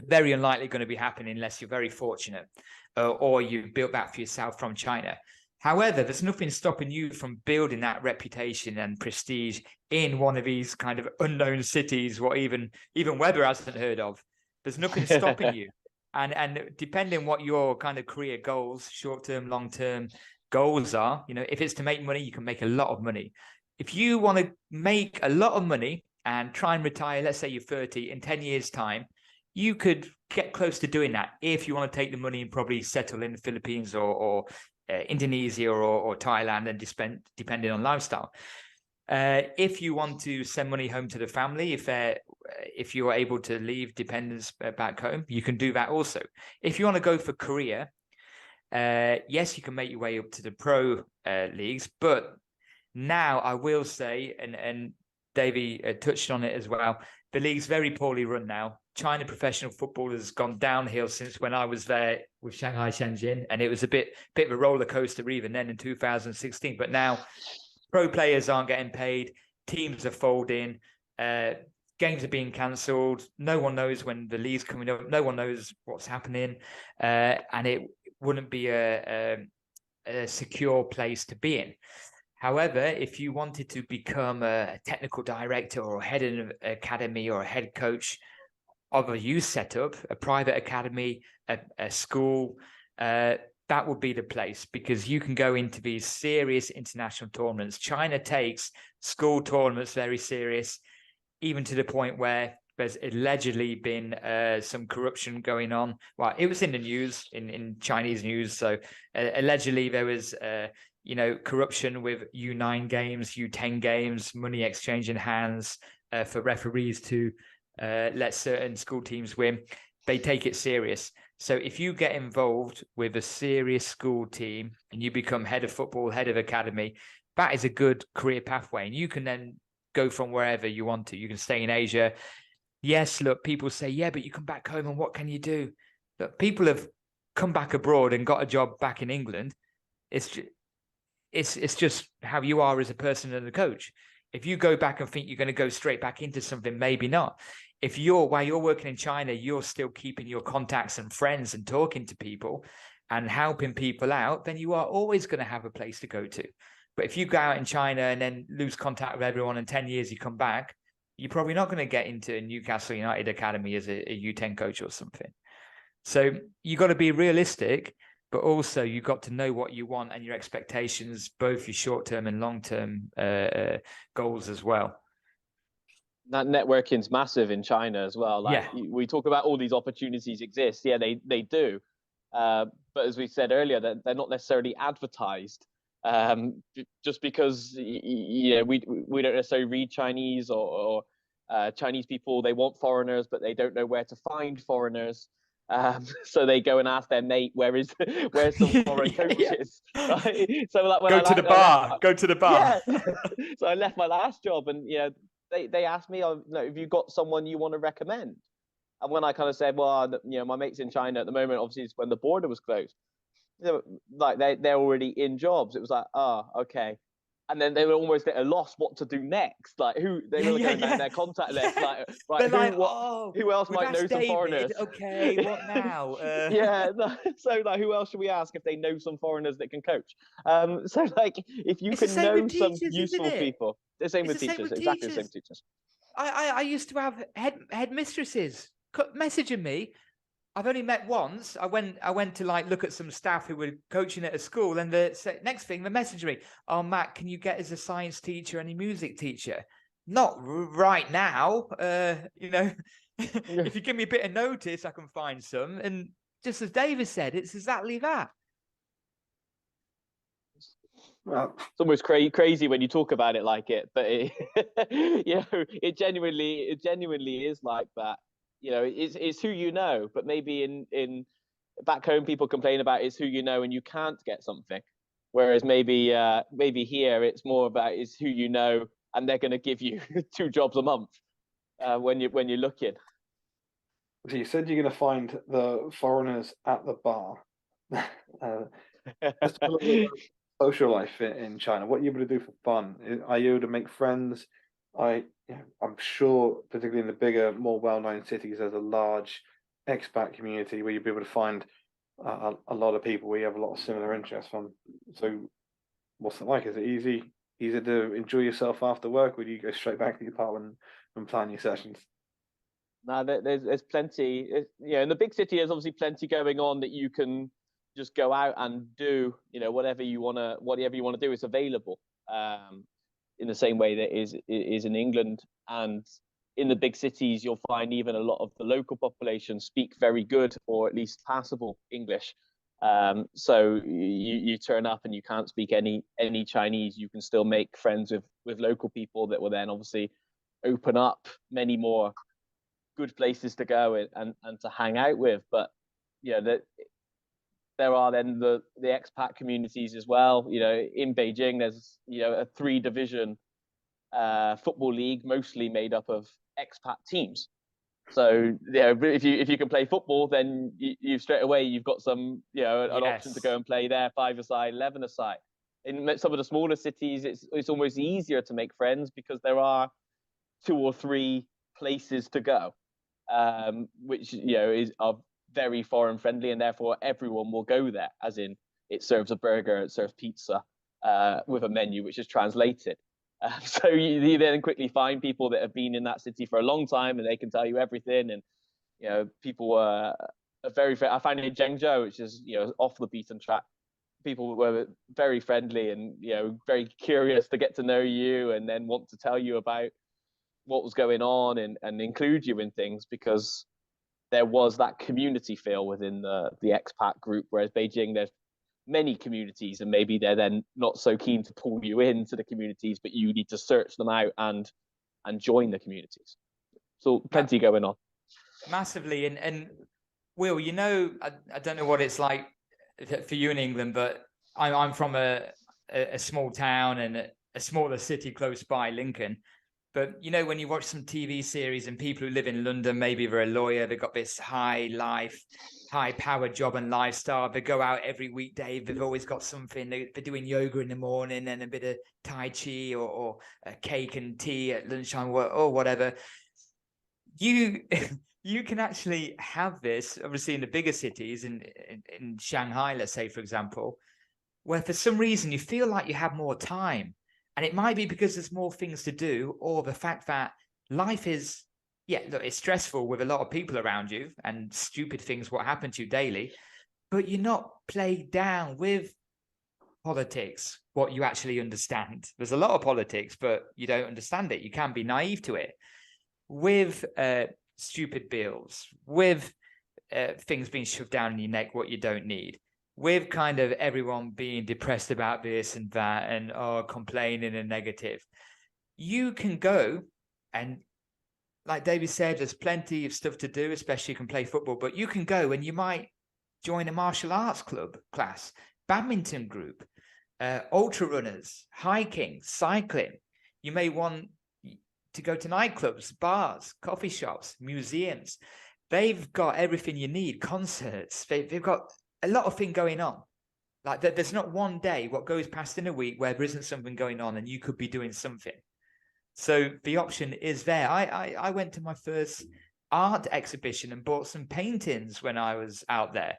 very unlikely going to be happening unless you're very fortunate or you've built that for yourself from China. However, there's nothing stopping you from building that reputation and prestige in one of these kind of unknown cities, what even Weber hasn't heard of. There's nothing stopping you. And depending what your kind of career goals, short-term, long-term goals are, if it's to make money, you can make a lot of money. If you want to make a lot of money and try and retire, let's say you're 30, in 10 years' time, you could get close to doing that if you want to take the money and probably settle in the Philippines or Indonesia or Thailand, and depending on lifestyle. If you want to send money home to the family, if you're able to leave dependents back home, you can do that also. If you want to go for career, yes, you can make your way up to the pro leagues, but now I will say, and Davey touched on it as well, the league's very poorly run now. China professional football has gone downhill since when I was there with Shanghai Shenzhen, and it was a bit of a roller coaster even then in 2016. But now pro players aren't getting paid, teams are folding, games are being cancelled. No one knows when the league's coming up. No one knows what's happening, and it wouldn't be a secure place to be in. However, if you wanted to become a technical director or head of an academy or a head coach of a youth setup, a private academy, a school, that would be the place, because you can go into these serious international tournaments. China takes school tournaments very serious, even to the point where there's allegedly been some corruption going on. Well, it was in the news, in Chinese news. So allegedly there was corruption with U9 games, U10 games, money exchanging hands for referees to let certain school teams win. They take it serious. So if you get involved with a serious school team and you become head of football, head of academy, that is a good career pathway. And you can then go from wherever you want to. You can stay in Asia. Yes, look, people say, yeah, but you come back home and what can you do? Look, people have come back abroad and got a job back in England. It's just how you are as a person and a coach. If you go back and think you're going to go straight back into something, maybe not. If while you're working in China, you're still keeping your contacts and friends and talking to people and helping people out, then you are always going to have a place to go to. But if you go out in China and then lose contact with everyone in 10 years, you come back, you're probably not going to get into Newcastle United Academy as a U10 coach or something. So you got to be realistic, but also you've got to know what you want and your expectations, both your short-term and long-term goals as well. That networking's massive in China as well. Like, yeah. We talk about all these opportunities exist. Yeah, they do. But as we said earlier, they're not necessarily advertised. Just because we don't necessarily read Chinese or Chinese people, they want foreigners, but they don't know where to find foreigners. So they go and ask their mate, where's some foreign coaches, right? So like when Go to the bar. Go to the bar. Yeah. So I left my last job, and they asked me, oh, have you got someone you want to recommend? And when I kind of said, well, my mate's in China at the moment, obviously it's when the border was closed. Like they're already in jobs. It was like, oh, okay. And then they were almost at a loss what to do next. Like they were going down their contact list. Like, right, who else might know some foreigners? Okay, what now? Yeah, so like, who else should we ask if they know some foreigners that can coach? So like, if you can know some useful people, the same with teachers, exactly the same with teachers. I used to have headmistresses messaging me. I've only met once. I went to like look at some staff who were coaching at a school, and the next thing they messaged me, "Oh, Matt, can you get us a science teacher and a music teacher?" Not right now. If you give me a bit of notice, I can find some. And just as David said, it's exactly that. Well, it's almost crazy when you talk about it like it, but it genuinely is like that. It's who you know, but maybe in back home people complain about it's who you know and you can't get something, whereas maybe here it's more about it's who you know and they're going to give you 2 jobs a month when you're looking. So you said you're going to find the foreigners at the bar. Social life in China. What are you able to do for fun? Are you able to make friends? I'm sure, particularly in the bigger, more well-known cities, there's a large expat community where you'll be able to find a lot of people where you have a lot of similar interests from. So, what's it like? Is it easy to enjoy yourself after work, or do you go straight back to your apartment and plan your sessions? No, there's plenty. In the big city, there's obviously plenty going on that you can just go out and do. Whatever you wanna do is available. In the same way that is in England, and in the big cities, you'll find even a lot of the local population speak very good or at least passable English. So you turn up and you can't speak any Chinese, you can still make friends with local people that will then obviously open up many more good places to go and to hang out with. But there are then the expat communities as well. In Beijing, there's a 3-division football league, mostly made up of expat teams. So if you can play football, then you straight away you've got some an option to go and play there, 5-a-side, 11-a-side. In some of the smaller cities, it's almost easier to make friends because there are 2 or 3 places to go, which are very foreign friendly, and therefore everyone will go there, as in it serves a burger, it serves pizza with a menu which is translated. So you then quickly find people that have been in that city for a long time and they can tell you everything. And people are very I find in Zhengzhou, which is off the beaten track, people were very friendly and very curious to get to know you and then want to tell you about what was going on and include you in things, because there was that community feel within the expat group, whereas Beijing, there's many communities and maybe they're then not so keen to pull you into the communities, but you need to search them out and join the communities. So plenty going on. Massively. And Will, I don't know what it's like for you in England, but I'm from a small town and a smaller city close by, Lincoln. But when you watch some TV series and people who live in London, maybe they're a lawyer, they've got this high-powered job and lifestyle. They go out every weekday. They've always got something. They're doing yoga in the morning and a bit of Tai Chi or a cake and tea at lunchtime or whatever. You can actually have this, obviously, in the bigger cities, in Shanghai, let's say, for example, where for some reason you feel like you have more time. And it might be because there's more things to do, or the fact that life is, it's stressful with a lot of people around you and stupid things what happen to you daily, but you're not played down with politics, what you actually understand. There's a lot of politics, but you don't understand it. You can be naive to it. With stupid bills, with things being shoved down in your neck, what you don't need. With kind of everyone being depressed about this and that and complaining and negative, you can go and like David said, there's plenty of stuff to do, especially you can play football, but you can go and you might join a martial arts club class, badminton group, ultra runners, hiking, cycling. You may want to go to nightclubs, bars, coffee shops, museums. They've got everything you need, concerts. They've got a lot of things going on. Like there's not one day what goes past in a week where there isn't something going on and you could be doing something. So the option is there. I went to my first art exhibition and bought some paintings when I was out there.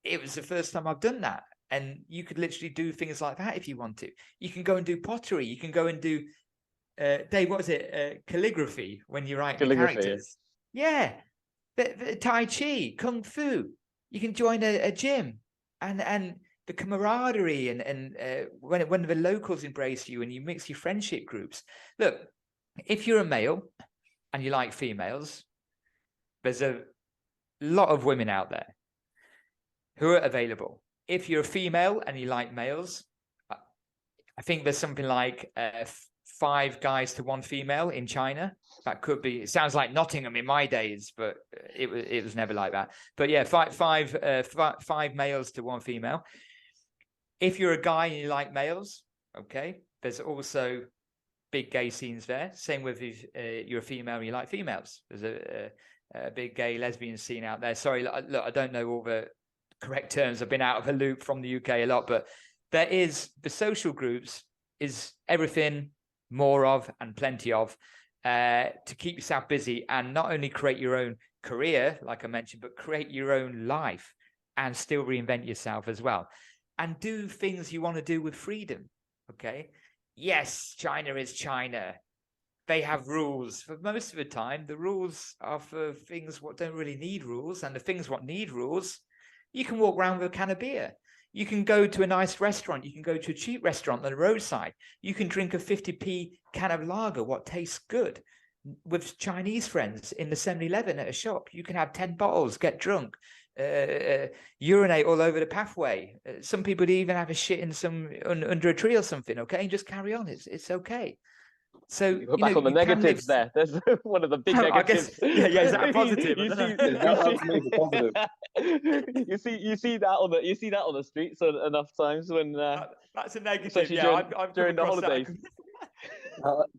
It was the first time I've done that. And you could literally do things like that if you want to. You can go and do pottery. You can go and do, Dave, what is it? Calligraphy when you write the characters. Yeah. The Tai Chi, Kung Fu. You can join a gym. And the camaraderie and when the locals embrace you and you mix your friendship groups. Look, if you're a male and you like females, there's a lot of women out there who are available. If you're a female and you like males, I think there's something like 5 guys to 1 female in China. That could be, it sounds like Nottingham in my days, but it was never like that. But yeah, five males to 1 female. If you're a guy and you like males, okay, there's also big gay scenes there. Same with if you're a female and you like females. There's a big gay lesbian scene out there. Sorry, look, I don't know all the correct terms. I've been out of the loop from the UK a lot, but there is the social groups is everything more of and plenty of to keep yourself busy and not only create your own career, like I mentioned, but create your own life and still reinvent yourself as well. And do things you want to do with freedom, okay? Yes, China is China. They have rules. For most of the time, the rules are for things what don't really need rules. And the things what need rules, you can walk around with a can of beer. You can go to a nice restaurant. You can go to a cheap restaurant on the roadside. You can drink a 50p can of lager, what tastes good, with Chinese friends in the 7-Eleven at a shop. You can have 10 bottles, get drunk. Urinate all over the pathway. Some people even have a shit in under a tree or something, okay, and just carry on. It's okay. So you back on the negatives there. There's one of the big negatives. I guess, yeah, is that a positive? You see that on the streets enough times when that's a negative. Yeah, I've during the holidays.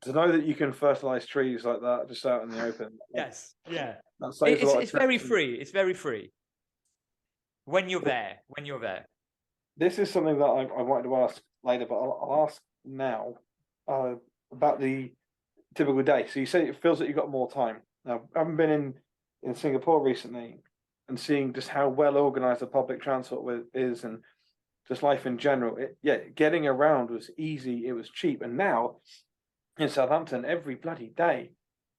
To know that you can fertilize trees like that just out in the open. Yes, yeah. It's very free. It's very free. When you're there. This is something that I wanted to ask later, but I'll ask now about the typical day. So you say it feels like you've got more time. Now, I haven't been in Singapore recently and seeing just how well organized the public transport is and just life in general. Getting around was easy. It was cheap. And now in Southampton, every bloody day,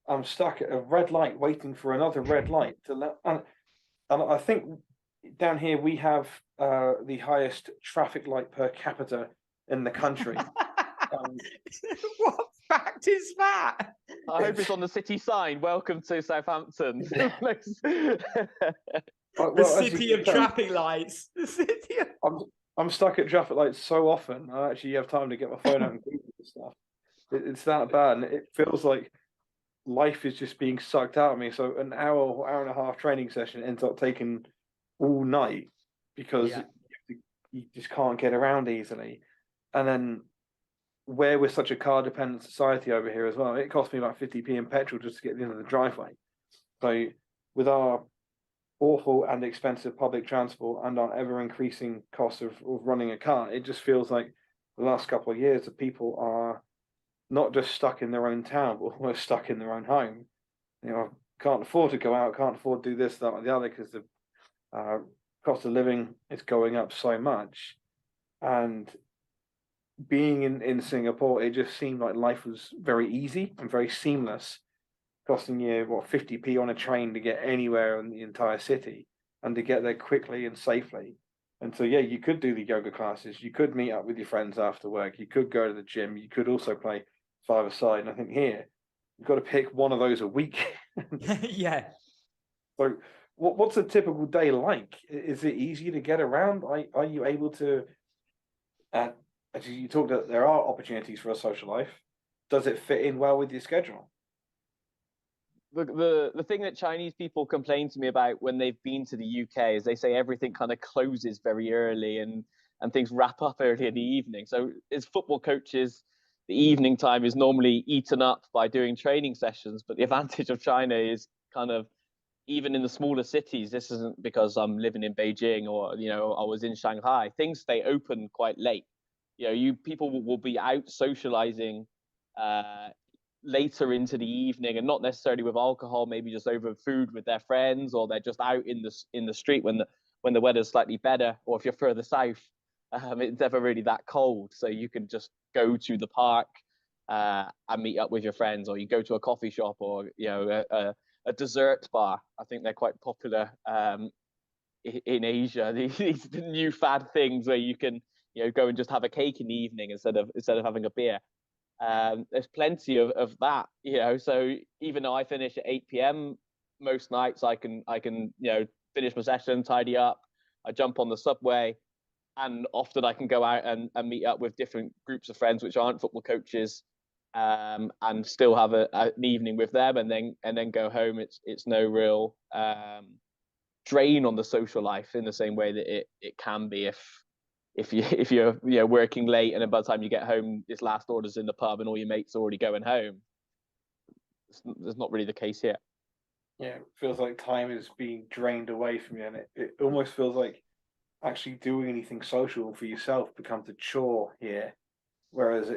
I'm stuck at a red light waiting for another red light and I think down here we have the highest traffic light per capita in the country. What fact is that? I hope it's on the city sign. Welcome to Southampton. The city of traffic lights. The city of... I'm stuck at traffic lights so often. I actually have time to get my phone out and Google stuff. It's that bad, and it feels like life is just being sucked out of me. So an hour and a half training session ends up taking all night because you just can't get around easily. And then where we're such a car dependent society over here as well, it costs me about 50p in petrol just to get to the end of the driveway. So with our awful and expensive public transport and our ever increasing cost of running a car, it just feels like the last couple of years that people are not just stuck in their own town, but almost stuck in their own home. Can't afford to go out, can't afford to do this, that, or the other because the cost of living is going up so much. And being in Singapore, it just seemed like life was very easy and very seamless, costing you 50p on a train to get anywhere in the entire city and to get there quickly and safely. And so you could do the yoga classes, you could meet up with your friends after work, you could go to the gym, you could also play five-a-side. And I think here you've got to pick one of those a week. Yeah. So what's a typical day like? Is it easy to get around? Are you able to as you talked about, there are opportunities for a social life. Does it fit in well with your schedule? the thing that Chinese people complain to me about when they've been to the UK is they say everything kind of closes very early and things wrap up early in the evening. So as football coaches, the evening time is normally eaten up by doing training sessions. But the advantage of China is kind of, even in the smaller cities, this isn't because I'm living in Beijing or, you know, I was in Shanghai, things stay open quite late. You know, people will be out socializing later into the evening, and not necessarily with alcohol, maybe just over food with their friends, or they're just out in the street when the weather's slightly better. Or if you're further south, it's never really that cold, so you can just go to the park and meet up with your friends, or you go to a coffee shop, or, you know, a dessert bar. I think they're quite popular in Asia. These new fad things where you can, you know, go and just have a cake in the evening instead of having a beer. There's plenty of that, you know. So even though I finish at 8 p.m. most nights, I can you know, finish my session, tidy up, I jump on the subway, and often I can go out and meet up with different groups of friends which aren't football coaches, and still have an evening with them, and then go home. It's no real drain on the social life in the same way that it can be if you're, you know, working late, and then by the time you get home, this last order's in the pub and all your mates are already going home. That's not really the case here. Yeah, it feels like time is being drained away from you, and it almost feels like actually doing anything social for yourself becomes a chore here, whereas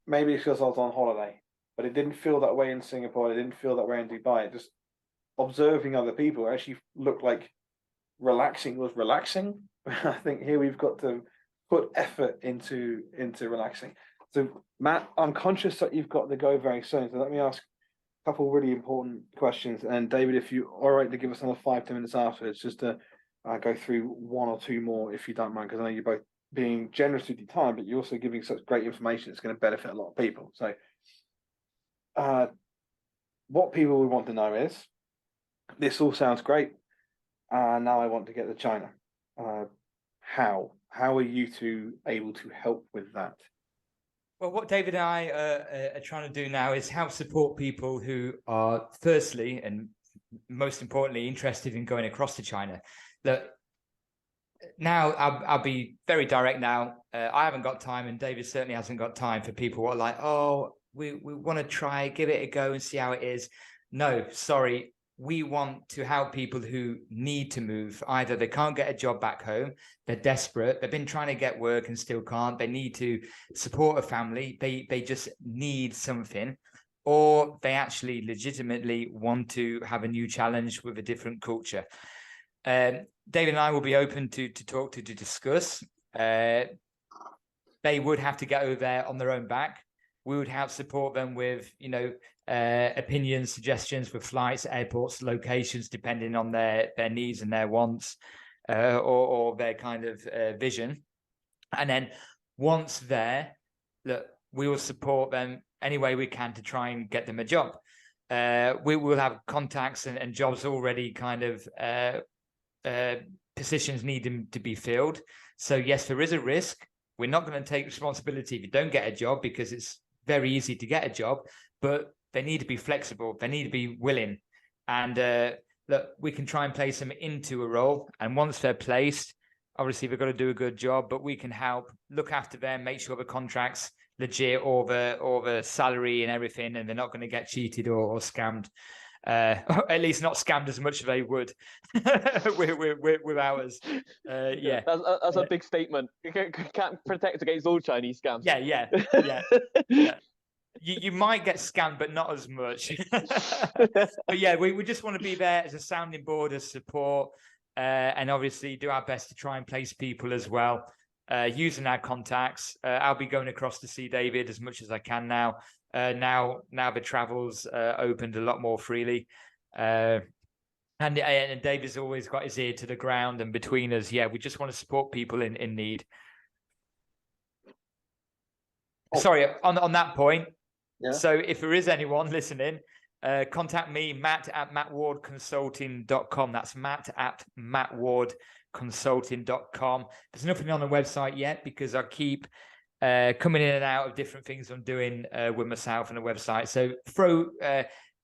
maybe it's because I was on holiday, but it didn't feel that way in Singapore. It didn't feel that way in Dubai. It just, observing other people actually looked like relaxing was relaxing. I think here we've got to put effort into relaxing. So Matt, I'm conscious that you've got to go very soon, so let me ask a couple really important questions. And David, if you're all right to give us another 5-10 minutes afterwards, just to go through one or two more, if you don't mind, because I know you're both being generous with your time, but you're also giving such great information. It's going to benefit a lot of people. So what people would want to know is, this all sounds great. Now I want to get to China. How are you two able to help with that? Well, what David and I are trying to do now is help support people who are, firstly and most importantly, interested in going across to China. Look, now I'll be very direct now. I haven't got time, and David certainly hasn't got time for people who are like, oh, we want to try, give it a go and see how it is. No, sorry. We want to help people who need to move. Either they can't get a job back home, they're desperate, they've been trying to get work and still can't, they need to support a family, they just need something, or they actually legitimately want to have a new challenge with a different culture. David and I will be open to talk to discuss. They would have to get over there on their own back. We would help support them with, you know, opinions, suggestions for flights, airports, locations, depending on their needs and their wants, or their kind of vision. And then once there, look, we will support them any way we can to try and get them a job. We will have contacts and jobs already kind of positions needing to be filled. So yes, there is a risk. We're not going to take responsibility if you don't get a job, because it's very easy to get a job, but they need to be flexible. They need to be willing. And look, we can try and place them into a role. And once they're placed, obviously they've got to do a good job, but we can help look after them, make sure the contract's legit, or the salary and everything, and they're not going to get cheated or scammed. At least not scammed as much as they would with ours. Yeah, that's a big statement. You can't protect against all Chinese scams. Yeah. You might get scammed, but not as much. But yeah, we just want to be there as a sounding board, as support, and obviously do our best to try and place people as well, using our contacts. I'll be going across to see David as much as I can now. Now the travel's opened a lot more freely, and David's always got his ear to the ground. And between us, yeah, we just want to support people in need. Sorry, on that point. Yeah. So if there is anyone listening, contact me, matt@mattwardconsulting.com. That's matt@mattwardconsulting.com. There's nothing on the website yet, because I keep coming in and out of different things I'm doing with myself on the website. So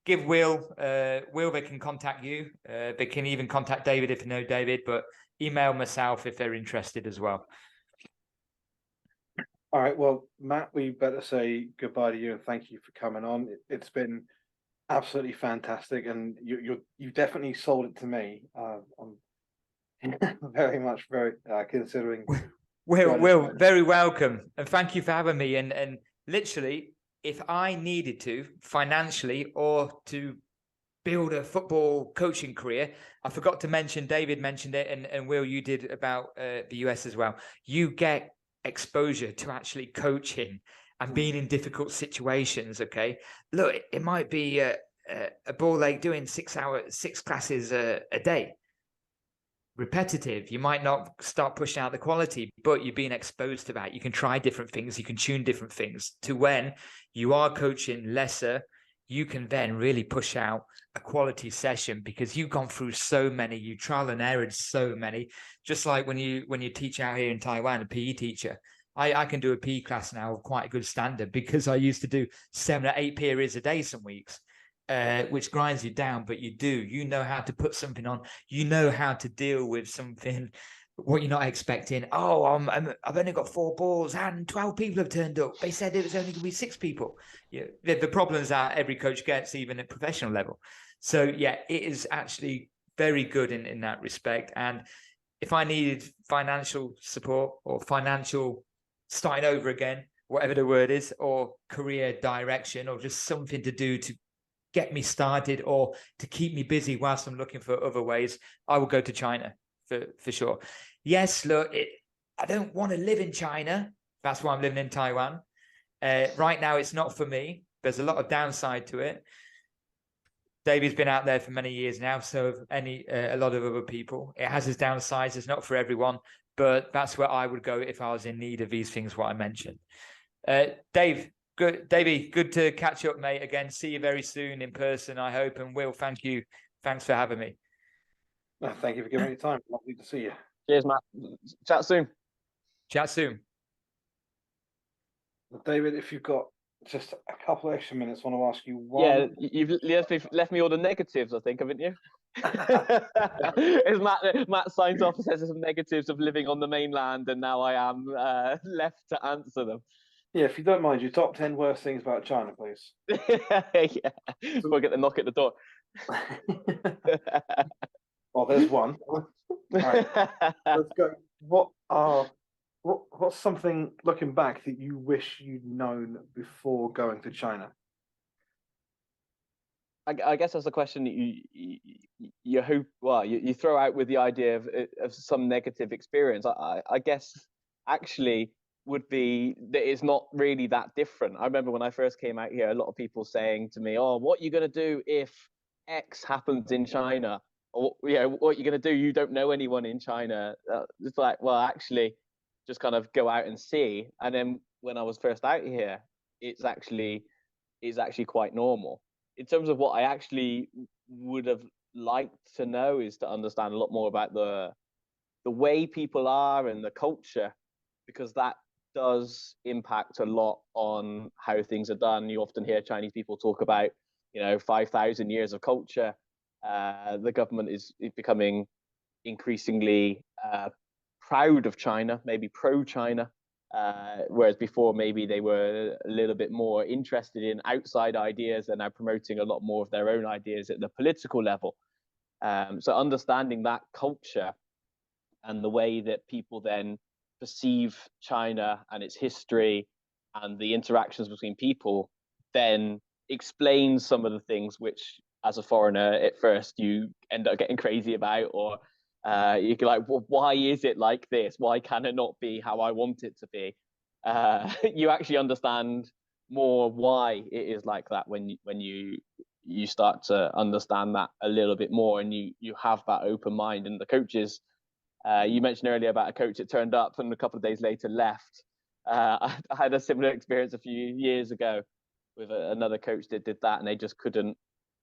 give Will, they can contact you. They can even contact David if you know David, but email myself if they're interested as well. All right, well, Matt, we better say goodbye to you and thank you for coming on. It's been absolutely fantastic, and you definitely sold it to me. I'm very considering. Will, very welcome, and thank you for having me. And literally, if I needed to financially or to build a football coaching career, I forgot to mention, David mentioned it, and Will, you did about the US as well. You get exposure to actually coaching and being in difficult situations. Okay, look, it might be a ball like doing 6 classes a day, repetitive. You might not start pushing out the quality, but you're being exposed to that. You can try different things, you can tune different things to when you are coaching lesser, you can then really push out a quality session because you've gone through so many, you trial and errored so many. Just like when you teach out here in Taiwan, a PE teacher, I can do a PE class now of quite a good standard because I used to do 7 or 8 periods a day some weeks, which grinds you down, but you know how to put something on, you know how to deal with something, what you're not expecting. Oh, I've only got 4 balls and 12 people have turned up. They said it was only going to be 6 people. Yeah, the problems that every coach gets, even at professional level. So yeah, it is actually very good in that respect. And if I needed financial support or financial starting over again, whatever the word is, or career direction, or just something to do to get me started or to keep me busy whilst I'm looking for other ways, I will go to China for sure. Yes, look, I don't want to live in China. That's why I'm living in Taiwan. Right now, it's not for me. There's a lot of downside to it. David's been out there for many years now, so a lot of other people. It has its downsides. It's not for everyone, but that's where I would go if I was in need of these things, what I mentioned. Dave, good, Davey, good to catch up, mate. Again, see you very soon in person, I hope. And Will, thank you. Thanks for having me. No, thank you for giving me time. Lovely to see you. Cheers, Matt. Chat soon. Chat soon. David, if you've got just a couple of extra minutes, I want to ask you one. Yeah, you've left me all the negatives, I think, haven't you? As Matt signs off and says there's some negatives of living on the mainland, and now I am left to answer them. Yeah, if you don't mind, your top 10 worst things about China, please. Yeah, we'll get the knock at the door. Oh, there's one. Right, let's go. What's something looking back that you wish you'd known before going to China? I guess that's the question that you hope. Well, you throw out with the idea of some negative experience. I guess actually would be that it's not really that different. I remember when I first came out here, a lot of people saying to me, "Oh, what are you going to do if X happens in China?" Or what are you going to do? You don't know anyone in China. It's like, well, actually, just kind of go out and see. And then when I was first out here, it's actually quite normal. In terms of what I actually would have liked to know is to understand a lot more about the way people are and the culture, because that does impact a lot on how things are done. You often hear Chinese people talk about, 5,000 years of culture. The government is becoming increasingly proud of China, maybe pro-China, whereas before maybe they were a little bit more interested in outside ideas. They're now promoting a lot more of their own ideas at the political level. So understanding that culture and the way that people then perceive China and its history and the interactions between people then explains some of the things which, as a foreigner, at first you end up getting crazy about, or you're like, well, why is it like this? Why can it not be how I want it to be? You actually understand more why it is like that when you start to understand that a little bit more, and you have that open mind. And the coaches, you mentioned earlier about a coach that turned up and a couple of days later left. I had a similar experience a few years ago with another coach that did that, and they just couldn't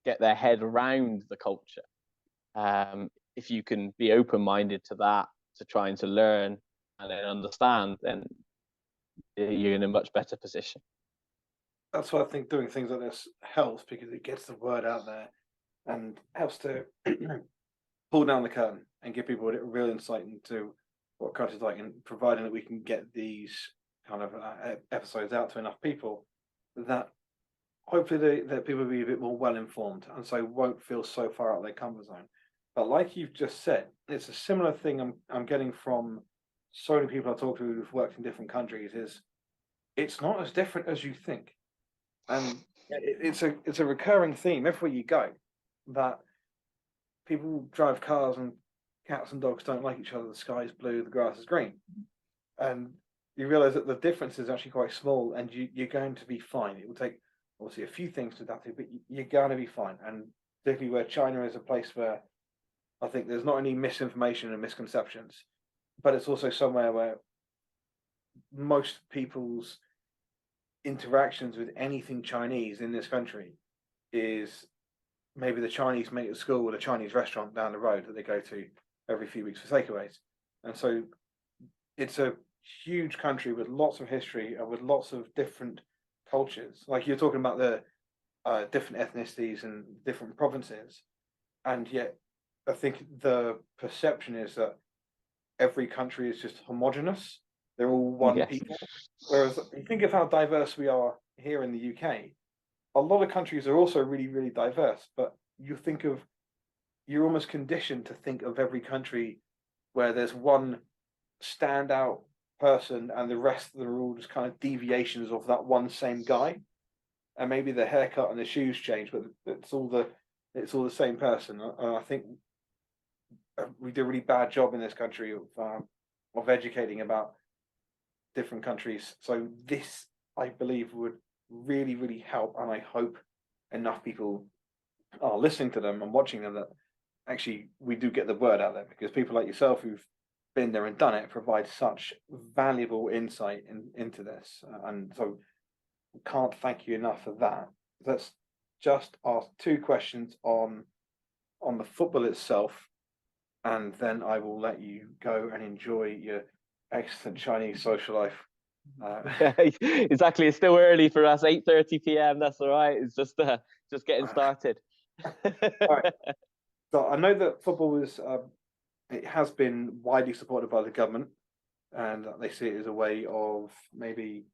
get their head around the culture. If you can be open-minded to that, to trying to learn and then understand, then you're in a much better position. that's why I think doing things like this helps, because it gets the word out there and helps to pull down the curtain and give people a real insight into what culture's like, and providing that we can get these kind of episodes out to enough people, that hopefully that people will be a bit more well informed, and so won't feel so far out of their comfort zone. But like you've just said, it's a similar thing I'm getting from so many people I talk to who've worked in different countries. Is it's not as different as you think, and it's a recurring theme everywhere you go, that people drive cars and cats and dogs don't like each other. The sky is blue, the grass is green, and you realize that the difference is actually quite small, and you're going to be fine. It will take obviously a few things to adapt to, but you're going to be fine. And particularly where China is a place where I think there's not only misinformation and misconceptions, but it's also somewhere where most people's interactions with anything Chinese in this country is maybe the Chinese mate at school or the Chinese restaurant down the road that they go to every few weeks for takeaways. And so it's a huge country with lots of history and with lots of different cultures. Like you're talking about the different ethnicities and different provinces, and yet I think the perception is that every country is just homogenous. They're all one people. Whereas you think of how diverse we are here in the UK, a lot of countries are also really, really diverse, but you're almost conditioned to think of every country where there's one standout person and the rest of them are all just kind of deviations of that one same guy. And maybe the haircut and the shoes change, but it's all the same person. I think we do a really bad job in this country of educating about different countries. So this, I believe, would really, really help, and I hope enough people are listening to them and watching them that actually we do get the word out there, because people like yourself who've been there and done it provide such valuable insight into this, and so can't thank you enough for that. Let's just ask two questions on the football itself, and then I will let you go and enjoy your excellent Chinese social life. Exactly. It's still early for us. 8:30 p.m. That's all right. It's just getting started. All right. So I know that football is it has been widely supported by the government, and they see it as a way of maybe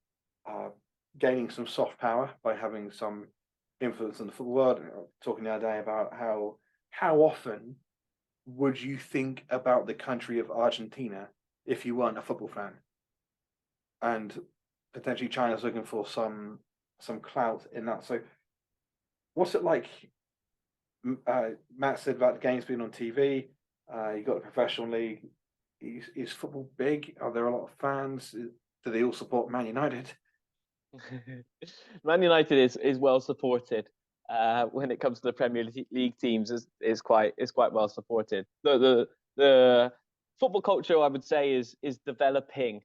gaining some soft power by having some influence on the football world. Talking the other day about how often would you think about the country of Argentina if you weren't a football fan? And potentially China's looking for some clout in that. So what's it like? Matt said about the games being on TV. You got the professional league. Is football big? Are there a lot of fans? Do they all support Man United? Man United is well supported. When it comes to the Premier League teams, is quite well supported. The football culture, I would say, is developing,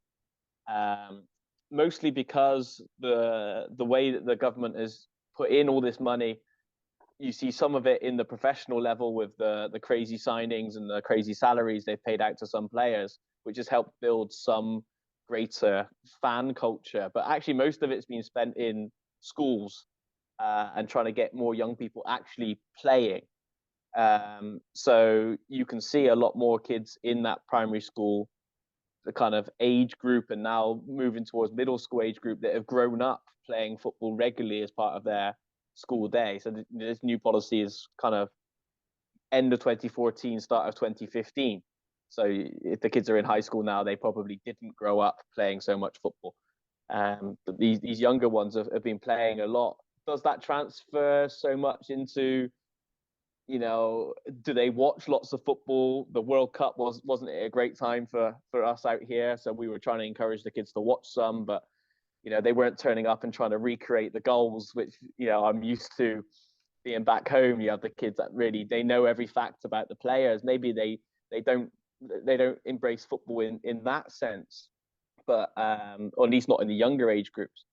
mostly because the way that the government has put in all this money. You see some of it in the professional level with the crazy signings and the crazy salaries they've paid out to some players, which has helped build some greater fan culture. But actually, most of it's been spent in schools and trying to get more young people actually playing. So you can see a lot more kids in that primary school, the kind of age group, and now moving towards middle school age group, that have grown up playing football regularly as part of their school day. So this new policy is kind of end of 2014, start of 2015. So if the kids are in high school now, they probably didn't grow up playing so much football. But these younger ones have been playing a lot. Does that transfer so much into, do they watch lots of football? The World Cup wasn't it a great time for us out here? So we were trying to encourage the kids to watch some, but they weren't turning up and trying to recreate the goals, which I'm used to being back home. You have the kids that really, they know every fact about the players. Maybe they don't embrace football in that sense, but or at least not in the younger age groups.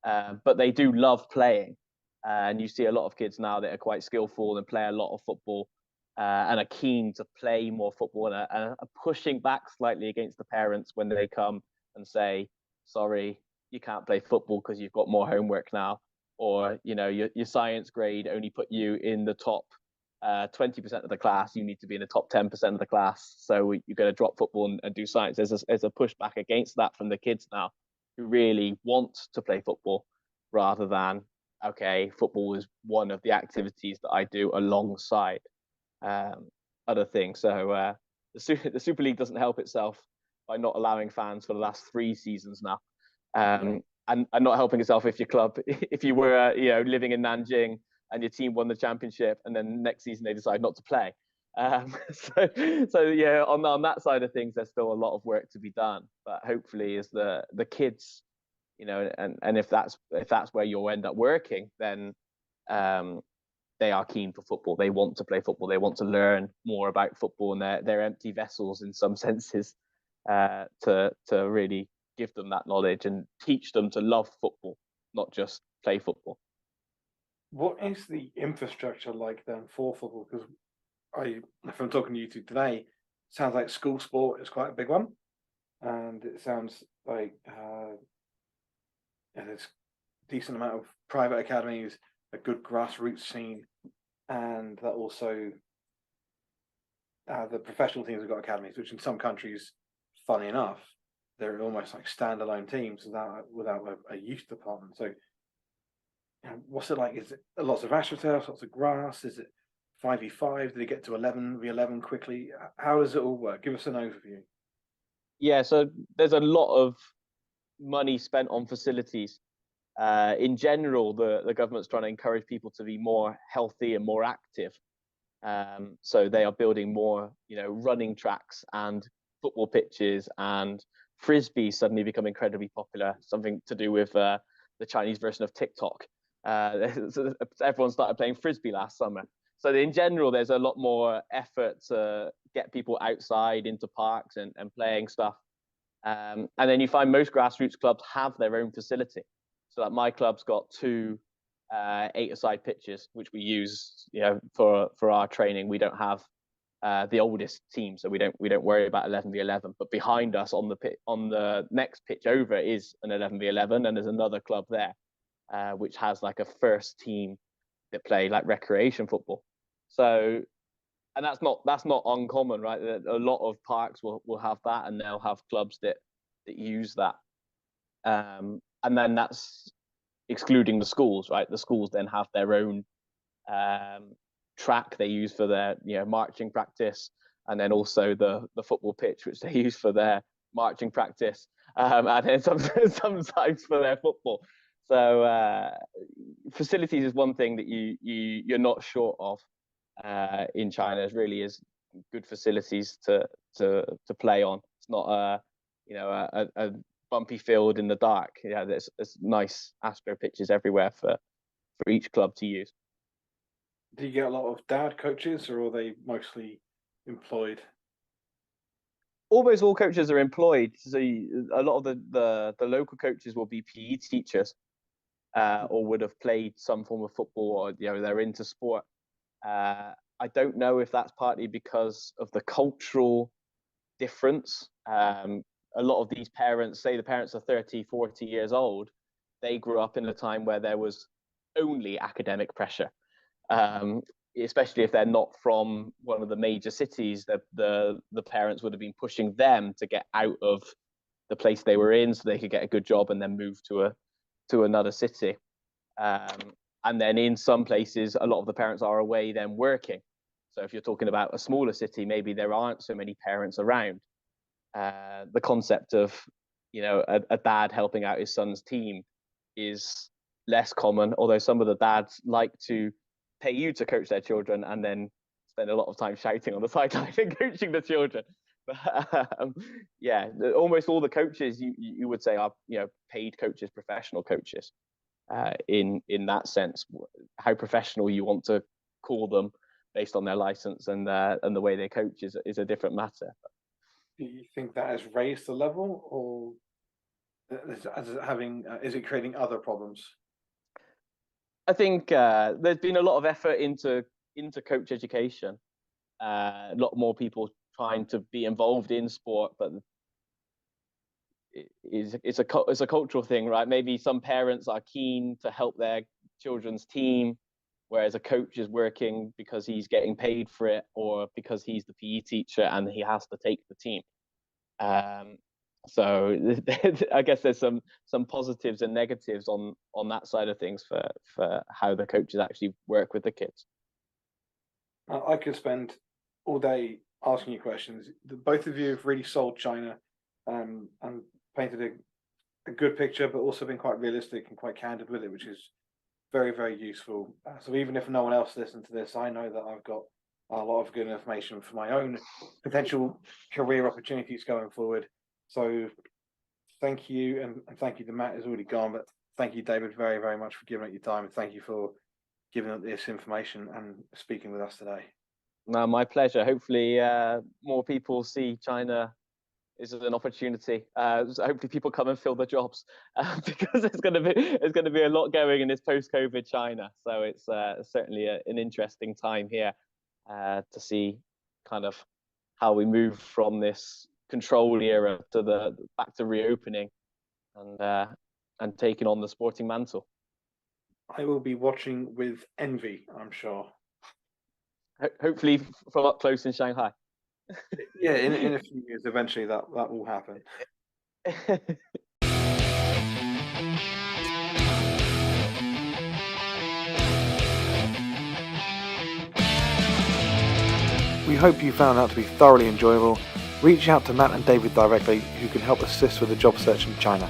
But they do love playing, and you see a lot of kids now that are quite skillful and play a lot of football, and are keen to play more football, and are pushing back slightly against the parents when they come and say, sorry, you can't play football because you've got more homework now. or your science grade only put you in the top 20% of the class. You need to be in the top 10% of the class. So you're going to drop football and do science. There's a pushback against that from the kids now, who really want to play football, rather than, okay, football is one of the activities that I do alongside other things. So the Super League doesn't help itself by not allowing fans for the last 3 seasons now. And not helping itself if your club, if you were living in Nanjing and your team won the championship, and then next season they decide not to play. So yeah, on that side of things, there's still a lot of work to be done. But hopefully, as the kids, and if that's where you'll end up working, then they are keen for football. They want to play football. They want to learn more about football, and they're empty vessels in some senses to really give them that knowledge and teach them to love football, not just play football. What is the infrastructure like then for football? Because if I'm talking to you two today, it sounds like school sport is quite a big one, and it sounds like there's a decent amount of private academies, a good grassroots scene, and that also the professional teams have got academies, which in some countries, funny enough, they're almost like standalone teams without a youth department. So, what's it like? Is it lots of astroturf, lots of grass? Is it 5v5? Did it get to 11v11 quickly? How does it all work? Give us an overview. Yeah, so there's a lot of money spent on facilities. In general, the government's trying to encourage people to be more healthy and more active. So they are building more, running tracks and football pitches, and Frisbee suddenly become incredibly popular, something to do with the Chinese version of TikTok. Everyone started playing Frisbee last summer. So in general, there's a lot more effort to get people outside into parks and playing stuff. And then you find most grassroots clubs have their own facility. So like my club's got 2 8-a-side pitches, which we use, for our training. We don't have the oldest team, so we don't worry about 11v11. But behind us on the next pitch over is an 11v11, and there's another club there, which has like a first team that play like recreation football. So, and that's not uncommon, right? A lot of parks will have that, and they'll have clubs that use that. And then that's excluding the schools, right? The schools then have their own track they use for their marching practice, and then also the football pitch, which they use for their marching practice, and then sometimes for their football. So facilities is one thing that you're not short of in China. It really is good facilities to play on. It's not a bumpy field in the dark. Yeah, there's nice astro pitches everywhere for each club to use. Do you get a lot of dad coaches, or are they mostly employed? Almost all coaches are employed. So a lot of the local coaches will be PE teachers, or would have played some form of football, or they're into sport. I don't know if that's partly because of the cultural difference. A lot of these parents, say the parents are 30, 40 years old, they grew up in a time where there was only academic pressure. Especially if they're not from one of the major cities, the parents would have been pushing them to get out of the place they were in so they could get a good job and then move to another city. And then in some places, a lot of the parents are away then working. So if you're talking about a smaller city, maybe there aren't so many parents around. The concept of a dad helping out his son's team is less common, although some of the dads like to pay you to coach their children and then spend a lot of time shouting on the sideline and coaching the children. But yeah, almost all the coaches you would say are paid coaches, professional coaches. In that sense, how professional you want to call them based on their license and the way they coach is a different matter. Do you think that has raised the level, or is it creating other problems? I think there's been a lot of effort into coach education. A lot more people trying to be involved in sport, but it's a cultural thing, right? Maybe some parents are keen to help their children's team, whereas a coach is working because he's getting paid for it or because he's the PE teacher and he has to take the team. So I guess there's some positives and negatives on that side of things for how the coaches actually work with the kids. I could spend all day asking you questions. Both of you have really sold China and painted a good picture, but also been quite realistic and quite candid with it, which is very, very useful. So even if no one else listens to this, I know that I've got a lot of good information for my own potential career opportunities going forward. So thank you, and thank you to Matt, who's already gone, but thank you, David, very, very much for giving up your time, and thank you for giving up this information and speaking with us today. No, my pleasure. Hopefully more people see China is an opportunity. So hopefully people come and fill the jobs because there's going to be a lot going in this post-COVID China. So it's certainly an interesting time here to see kind of how we move from this control era to back to reopening and taking on the sporting mantle. I will be watching with envy, I'm sure. Hopefully from up close in Shanghai. Yeah, in a few years, eventually that will happen. We hope you found that to be thoroughly enjoyable. Reach out to Matt and David directly, who can help assist with the job search in China.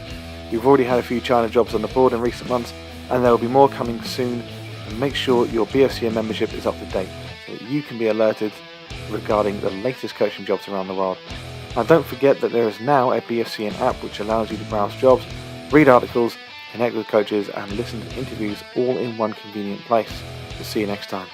We've already had a few China jobs on the board in recent months, and there will be more coming soon. And make sure your BFCN membership is up to date so that you can be alerted regarding the latest coaching jobs around the world. And don't forget that there is now a BFCN app which allows you to browse jobs, read articles, connect with coaches, and listen to interviews all in one convenient place. We'll see you next time.